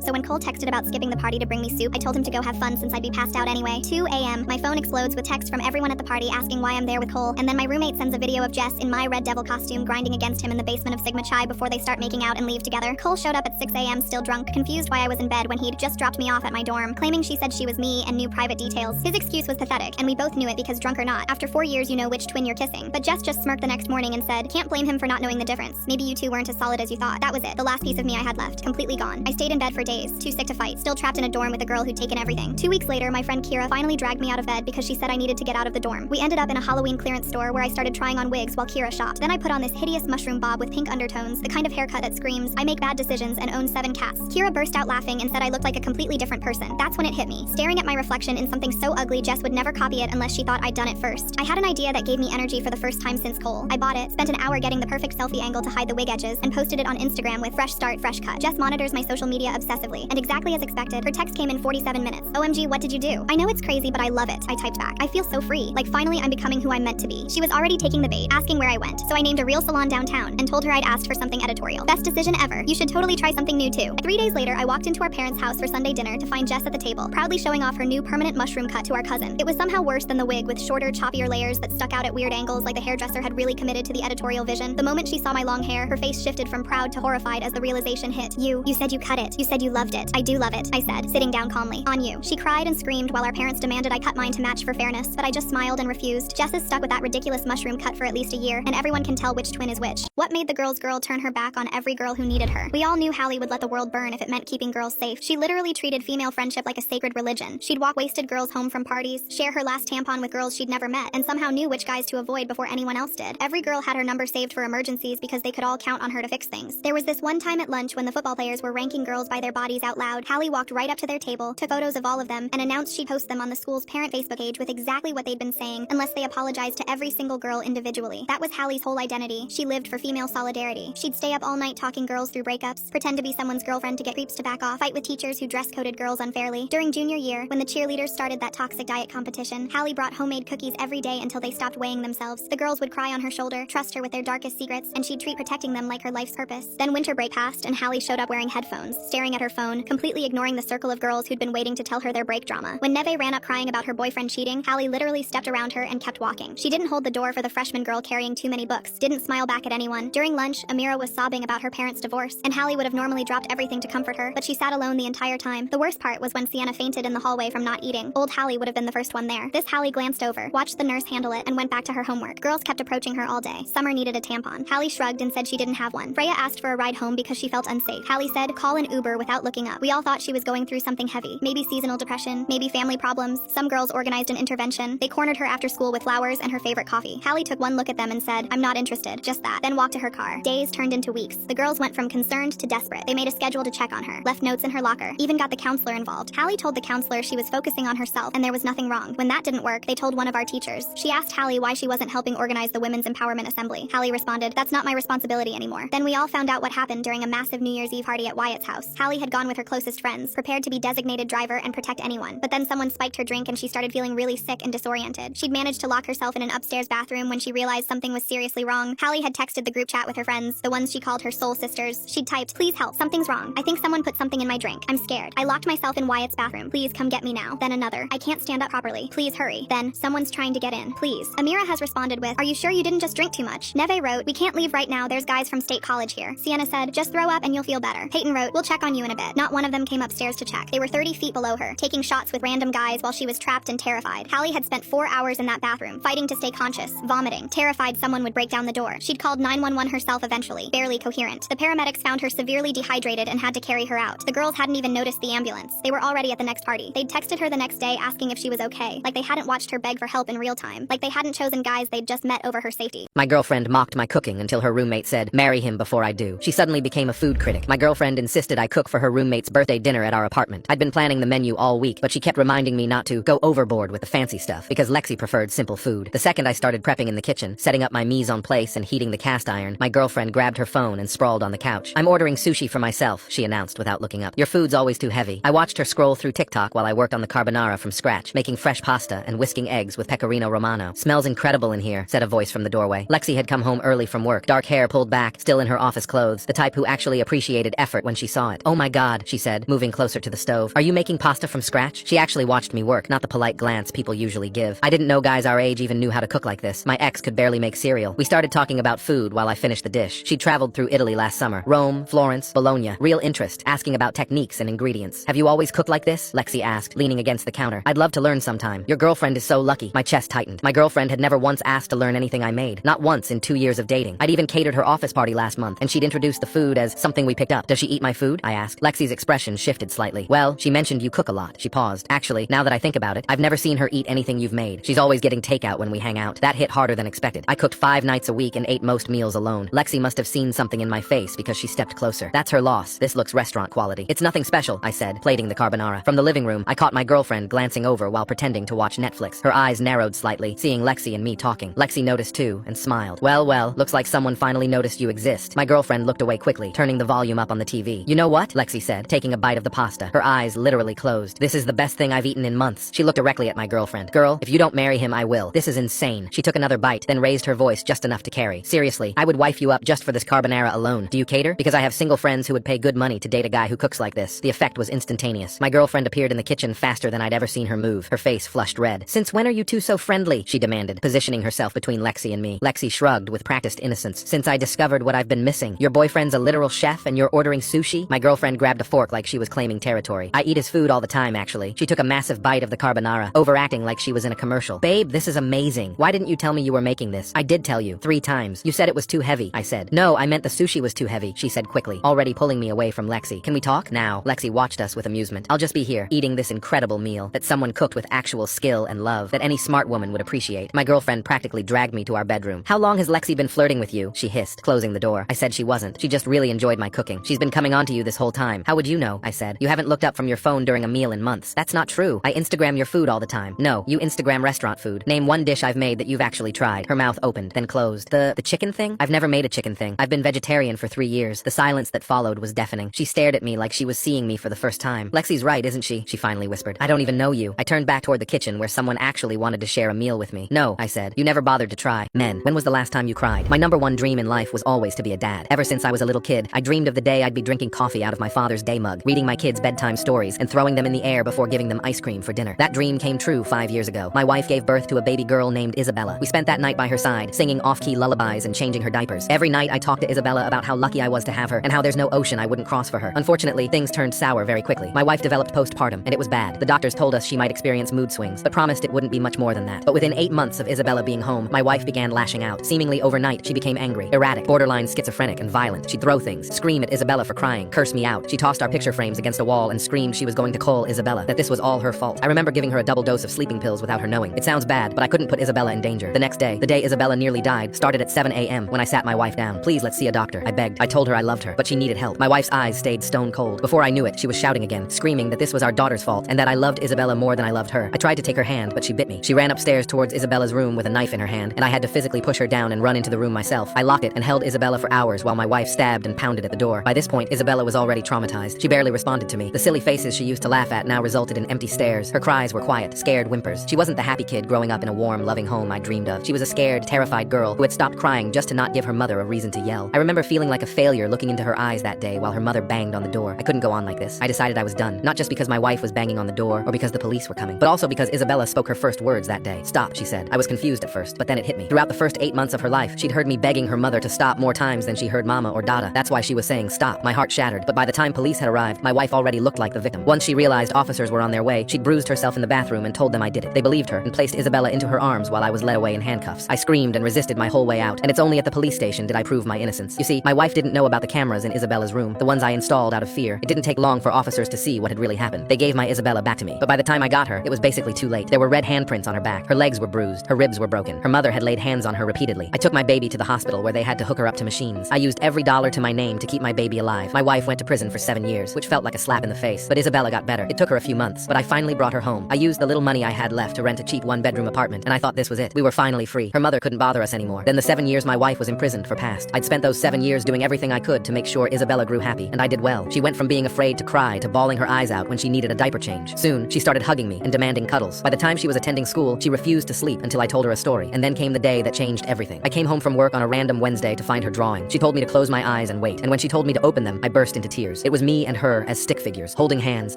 Speaker 1: So when Cole texted about skipping the party to bring me soup, I told him to go have fun since I'd be passed out anyway. 2 a.m., my phone explodes with texts from everyone at the party asking why I'm there with Cole, and then my roommate sends a video of Jess in my Red Devil costume grinding against him in the basement of Sigma Chi before they start making out and leave together. Cole showed up at 6 a.m. still drunk, confused why I was in bed when he'd just dropped me off at my dorm, claiming she said she was me and knew private details. His excuse was pathetic, and we both knew it because drunk or not, after 4 years you know which twin you're kissing. But Jess just smirked the next morning and said, "Can't blame him for not knowing the difference. Maybe you two weren't as solid as you thought." That was it, the last piece of me I had left, completely gone. I stayed in bed for days, too sick to fight, still trapped in a dorm with a girl who'd taken everything. 2 weeks later, my friend Kira finally dragged me out of bed because she said I needed to get out of the dorm. We ended up in a Halloween clearance store where I started trying on wigs while Kira shopped. Then I put on this hideous mushroom bob with pink undertones, the kind of haircut that screams, "I make bad decisions and own 7 cats." Kira burst out laughing and said I looked like a completely different person. That's when it hit me. Staring at my reflection in something so ugly, Jess would never copy it unless she thought I'd done it first. I had an idea that gave me energy for the first time since Cole. I bought it, spent an hour getting the perfect selfie angle to hide the wig edges, and posted it on Instagram with "Fresh start, fresh cut." Jess monitors my social media obsessively, and exactly as expected, her text came in 47 minutes. "OMG, what did you do? I know it's crazy, but I love it." I typed back. "I feel so free. Like finally I'm becoming who I'm meant to be." She was already taking the bait, asking where I went, so I named a real salon downtown and told her I'd asked for something editorial. Best decision ever. You should totally try something new too. 3 days later, I walked into our parents' house for Sunday dinner to find Jess at the table, proudly showing off her new permanent mushroom cut to our cousin. It was somehow worse than the wig, with shorter, choppier layers that stuck out at weird angles like the hairdresser had really committed to the editorial vision. The moment she saw my long hair, her face shifted from proud to horrified as the realization hit. You said you cut it. You said you loved it." "I do love it," I said, sitting down calmly. "On you." She cried and screamed while our parents demanded I cut mine to match for fairness, but I just smiled and refused. Jess is stuck with that ridiculous mushroom cut for at least a year, and everyone can tell which twin is which. What made the girl's girl turn her back on every girl who needed her? We all knew Hallie would let the world burn if it meant keeping girls safe. She literally treated female friendship like a sacred religion. She'd walk wasted girls home from parties, share her last tampon with girls she'd never met, and somehow knew which guys to avoid before anyone else did. Every girl had her number saved for emergencies because they could all count on her to fix things. There was this one time at lunch when the football players were ranking girls by their bodies out loud. Hallie walked right up to their table, took photos of all of them, and announced she'd post them on the school's parent Facebook page with exactly what they'd been saying, unless they apologized to every single girl individually. That was Hallie's whole identity. She lived for female solidarity. She'd stay up all night talking girls through breakups, pretend to be someone's girlfriend to get creeps to back off, fight with teachers who dress-coded girls unfairly. During junior year, when the cheerleaders started that toxic diet competition, Hallie brought homemade cookies every day until they stopped weighing themselves. The girls would cry on her shoulder, trust her with their darkest secrets, and she'd treat protecting them like her life's purpose. Then winter break passed, and Hallie showed up wearing headphones, staring at her phone, completely ignoring the circle of girls who'd been waiting to tell her their break drama. When Neve ran up crying about her boyfriend cheating, Hallie literally stepped around her and kept walking. She didn't hold the door for the freshman girl carrying too many books, didn't smile back at anyone. During lunch, Amira was sobbing about her parents' divorce, and Hallie would have normally dropped everything to comfort her, but she sat alone the entire time. The worst part was when Sienna fainted in the hallway from not eating. Old Hallie would have been the first one there. This Hallie glanced over, watched the nurse handle it, and went back to her homework. Girls kept approaching her all day. Summer needed a tampon. Hallie shrugged and said she didn't have one. Freya asked for a ride home because she felt unsafe. Hallie said, "Call an Uber," without looking up. We all thought she was going through something heavy. Maybe seasonal depression, maybe family problems. Some girls organized an intervention. They cornered her after school with flowers and her favorite coffee. Hallie took one look at them and said, "I'm not interested," just that, then walked to her car. Days turned into weeks. The girls went from concerned to desperate. They made a schedule to check on her, left notes in her locker, even got the counselor involved. Hallie told the counselor she was focusing on herself and there was nothing wrong. When that didn't work, they told one of our teachers. She asked Hallie why she wasn't helping organize the Women's Empowerment Assembly. Hallie responded, "That's not my responsibility anymore." Then we all found out what happened during a massive New Year's Eve party at Wyatt's house. Hallie had gone with her closest friends, prepared to be designated driver and protect anyone. But then someone spiked her drink and she started feeling really sick and disoriented. She'd managed to lock herself in an upstairs bathroom when she realized something was seriously wrong. Hallie had texted the group chat with her friends, the ones friends she called her soul sisters. She'd typed, "Please help, something's wrong. I think someone put something in my drink. I'm scared. I locked myself in Wyatt's bathroom. Please come get me now." Then another, "I can't stand up properly. Please hurry." Then, "Someone's trying to get in. Please." Amira has responded with, "Are you sure you didn't just drink too much?" Neve wrote, "We can't leave right now. There's guys from State College here." Sienna said, "Just throw up and you'll feel better." Peyton wrote, "We'll check on you in a bit." Not one of them came upstairs to check. They were 30 feet below her, taking shots with random guys while she was trapped and terrified. Hallie had spent 4 hours in that bathroom, fighting to stay conscious, vomiting, terrified someone would break down the door. She'd called 911 herself eventually, barely coherent. The paramedics found her severely dehydrated and had to carry her out. The girls hadn't even noticed the ambulance. They were already at the next party. They'd texted her the next day asking if she was okay, like they hadn't watched her beg for help in real time, like they hadn't chosen guys they'd just met over her safety.
Speaker 2: My girlfriend mocked my cooking until her roommate said, "Marry him before I do." She suddenly became a food critic. My girlfriend insisted I cook for her roommate's birthday dinner at our apartment. I'd been planning the menu all week, but she kept reminding me not to go overboard with the fancy stuff because Lexi preferred simple food. The second I started prepping in the kitchen, setting up my mise en place and heating the cast iron, my girlfriend grabbed her phone and sprawled on the couch. "I'm ordering sushi for myself," she announced without looking up. "Your food's always too heavy." I watched her scroll through TikTok while I worked on the carbonara from scratch, making fresh pasta and whisking eggs with pecorino romano. "Smells incredible in here," said a voice from the doorway. Lexi had come home early from work, dark hair pulled back, still in her office clothes, the type who actually appreciated effort when she saw it. "Oh my god," she said, moving closer to the stove. "Are you making pasta from scratch?" She actually watched me work, not the polite glance people usually give. I didn't know guys our age even knew how to cook like this. My ex could barely make cereal. We started talking about food while I finished the dish. She'd traveled through Italy last summer. Rome, Florence, Bologna. Real interest, asking about techniques and ingredients. "Have you always cooked like this?" Lexi asked, leaning against the counter. "I'd love to learn sometime." "Your girlfriend is so lucky." My chest tightened. My girlfriend had never once asked to learn anything I made. Not once in 2 years of dating. I'd even catered her office party last month, and she'd introduced the food as something we picked up. "Does she eat my food?" I asked. Lexi's expression shifted slightly. "Well, she mentioned you cook a lot." She paused. "Actually, now that I think about it, I've never seen her eat anything you've made. She's always getting takeout when we hang out." That hit harder than expected. I cooked 5 nights a week and ate most meals alone. Lexi must have seen something in my face because she stepped closer. "That's her loss. This looks restaurant quality." "It's nothing special," I said, plating the carbonara. From the living room, I caught my girlfriend glancing over while pretending to watch Netflix. Her eyes narrowed slightly, seeing Lexi and me talking. Lexi noticed too and smiled. Well, looks like someone finally noticed you exist." My girlfriend looked away quickly, turning the volume up on the TV. "You know what?" Lexi said, taking a bite of the pasta. Her eyes literally closed. "This is the best thing I've eaten in months." She looked directly at my girlfriend. "Girl, if you don't marry him, I will. This is insane." She took another bite, then raised her voice just enough to carry. "Seriously, I would wife you up just for this carbonara alone. Do you cater?" "Because I have single friends who would pay good money to date a guy who cooks like this." The effect was instantaneous. My girlfriend appeared in the kitchen faster than I'd ever seen her move. Her face flushed red. "Since when are you two so friendly?" she demanded, positioning herself between Lexi and me. Lexi shrugged with practiced innocence. "Since I discovered what I've been missing. Your boyfriend's a literal chef and you're ordering sushi?" My girlfriend grabbed a fork like she was claiming territory. "I eat his food all the time, actually." She took a massive bite of the carbonara, overacting like she was in a commercial. "Babe, this is amazing. Why didn't you tell me you were making this?" "I did tell you. 3 times. You said it was too heavy," I said. "No, I meant the sushi was too heavy," she said quickly, already pulling me away from Lexi. "Can we talk?" Now, Lexi watched us with amusement. "I'll just be here, eating this incredible meal that someone cooked with actual skill and love that any smart woman would appreciate." My girlfriend practically dragged me to our bedroom. "How long has Lexi been flirting with you?" she hissed, closing the door. I said she wasn't. She just really enjoyed my cooking. "She's been coming on to you this whole time." "How would you know?" I said. "You haven't looked up from your phone during a meal in months." "That's not true. I Instagram your food all the time." "No, you Instagram restaurant food. Name one dish I've made that you've actually tried." Her mouth opened, then closed. The chicken thing? I've never made a chicken thing. I've been vegetarian for 3 years. The silence that followed was deafening. She stared at me like she was seeing me for the first time. "Lexi's right, isn't she?" she finally whispered. "I don't even know you." I turned back toward the kitchen where someone actually wanted to share a meal with me. "No," I said. "You never bothered to try." "Men, when was the last time you cried?" My #1 dream in life was always to be a dad. Ever since I was a little kid, I dreamed of the day I'd be drinking coffee out of my father's day mug, reading my kids bedtime stories, and throwing them in the air before giving them ice cream for dinner. That dream came true 5 years ago. My wife gave birth to a baby girl named Isabella. We spent that night by her side, singing off-key lullabies and changing her diapers. Every night I talked to Isabella about how lucky I was to have her, and how there's no ocean I wouldn't cross for her. Unfortunately, things turned sour very quickly. My wife developed postpartum, and it was bad. The doctors told us she might experience mood swings, but promised it wouldn't be much more than that. But within 8 months of Isabella being home, my wife began lashing out. Seemingly overnight, she became angry, erratic, borderline schizophrenic, and violent. She'd throw things, scream at Isabella for crying, curse me out. She tossed our picture frames against a wall and screamed she was going to call Isabella, that this was all her fault. I remember giving her a double dose of sleeping pills without her knowing. It sounds bad, but I couldn't put Isabella in danger. The next day, the day Isabella nearly died, started at 7 a.m. when I sat my wife down. "Please, let's see a doctor," I begged. I told her I loved her, but she needed help. My wife's eyes stayed stone cold. Before I knew it, she was shouting again, screaming that this was our daughter's fault and that I loved Isabella more than I loved her. I tried to take her hand, but she bit me. She ran upstairs towards Isabella's room with a knife in her hand, and I had to physically push her down and run into the room myself. I locked it and held Isabella for hours while my wife stabbed and pounded at the door. By this point, Isabella was already traumatized. She barely responded to me. The silly faces she used to laugh at now resulted in empty stares. Her cries were quiet, scared whimpers. She wasn't the happy kid growing up in a warm, loving home I dreamed of. She was a scared, terrified girl who had stopped crying just to not give her mother a reason to yell. well. I remember feeling like a failure looking into her eyes that day while her mother banged on the door. I couldn't go on like this. I decided I was done. Not just because my wife was banging on the door or because the police were coming, but also because Isabella spoke her first words that day. Stop, she said. I was confused at first, but then it hit me. Throughout the first 8 months of her life, she'd heard me begging her mother to stop more times than she heard Mama or Dada. That's why she was saying stop. My heart shattered, but by the time police had arrived, my wife already looked like the victim. Once she realized officers were on their way, she'd bruised herself in the bathroom and told them I did it. They believed her and placed Isabella into her arms while I was led away in handcuffs. I screamed and resisted my whole way out, and it's only at the police station did I prove my innocence. You see, my wife didn't know about the cameras in Isabella's room, the ones I installed out of fear. It didn't take long for officers to see what had really happened. They gave my Isabella back to me, but by the time I got her, it was basically too late. There were red handprints on her back. Her legs were bruised. Her ribs were broken. Her mother had laid hands on her repeatedly. I took my baby to the hospital where they had to hook her up to machines. I used every dollar to my name to keep my baby alive. My wife went to prison for 7 years, which felt like a slap in the face, but Isabella got better. It took her a few months, but I finally brought her home. I used the little money I had left to rent a cheap one-bedroom apartment, and I thought this was it. We were finally free. Her mother couldn't bother us anymore. Then the 7 years my wife was imprisoned for passed. I'd spent those 7 years doing everything I could to make sure Isabella grew happy, and I did well. She went from being afraid to cry to bawling her eyes out when she needed a diaper change. Soon, she started hugging me and demanding cuddles. By the time she was attending school, she refused to sleep until I told her a story, and then came the day that changed everything. I came home from work on a random Wednesday to find her drawing. She told me to close my eyes and wait, and when she told me to open them, I burst into tears. It was me and her as stick figures, holding hands,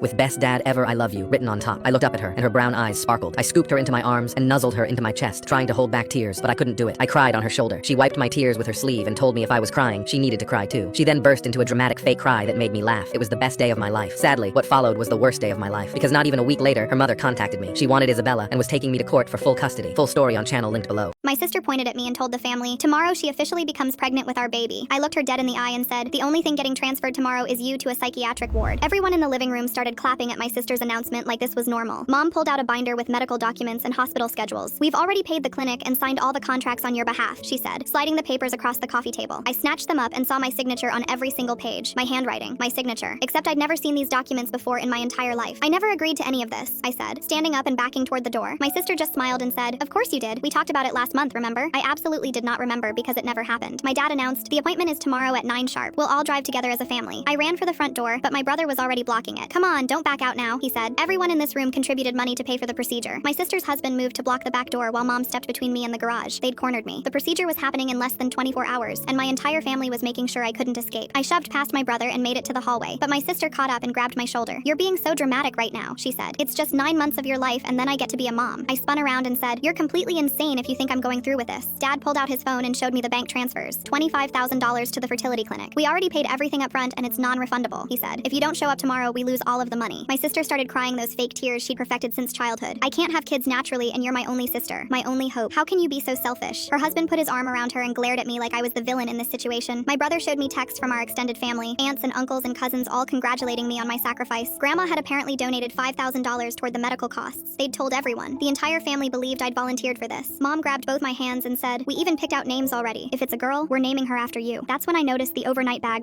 Speaker 2: with "Best Dad Ever, I Love You" written on top. I looked up at her, and her brown eyes sparkled. I scooped her into my arms and nuzzled her into my chest, trying to hold back tears, but I couldn't do it. I cried on her shoulder. She wiped my tears with her sleeve and told me if I was crying, she needed to cry too. She then burst into a dramatic fake cry that made me laugh. It was the best day of my life. Sadly, what followed was the worst day of my life, because not even a week later, her mother contacted me. She wanted Isabella and was taking me to court for full custody. Full story on channel linked below.
Speaker 1: My sister pointed at me and told the family, "Tomorrow she officially becomes pregnant with our baby." I looked her dead in the eye and said, "The only thing getting transferred tomorrow is you to a psychiatric ward." Everyone in the living room started clapping at my sister's announcement like this was normal. Mom pulled out a binder with medical documents and hospital schedules. "We've already paid the clinic and signed all the contracts on your behalf," she said, sliding the papers across the coffee table. I snatched them up and saw my signature on every single page. My handwriting, my signature. Except I'd never seen these documents before in my entire life. "I never agreed to any of this," I said, standing up and backing toward the door. My sister just smiled and said, "Of course you did. We talked about it last month, remember?" I absolutely did not remember because it never happened. My dad announced, "The appointment is tomorrow at 9 sharp. We'll all drive together as a family." I ran for the front door, but my brother was already blocking it. "Come on, don't back out now," he said. Everyone in this room contributed money to pay for the procedure. My sister's husband moved to block the back door while Mom stepped between me and the garage. They'd cornered me. The procedure was happening in less than 24 hours, and my entire family was making sure I couldn't escape. I shoved past my brother and made it to the hallway, but my sister caught up and grabbed my shoulder. "You're being so dramatic right now," she said. "It's just 9 months of your life and then I get to be a mom." I spun around and said, "You're completely insane if you think I'm going through with this." Dad pulled out his phone and showed me the bank transfers. $25,000 to the fertility clinic. "We already paid everything up front and it's non-refundable," he said. "If you don't show up tomorrow, we lose all of the money." My sister started crying those fake tears she'd perfected since childhood. "I can't have kids naturally and you're my only sister, my only hope. How can you be so selfish?" Her husband put his arm around her and glared at me like I was the villain in this situation. My brother showed me texts from our extended family, aunts and uncles and cousins all congratulating me on my sacrifice. Grandma had apparently donated $5,000 toward the medical costs. They'd told everyone. The entire family believed I'd volunteered for this. Mom grabbed both my hands and said, "We even picked out names already. If it's a girl, we're naming her after you." That's when I noticed the overnight bag by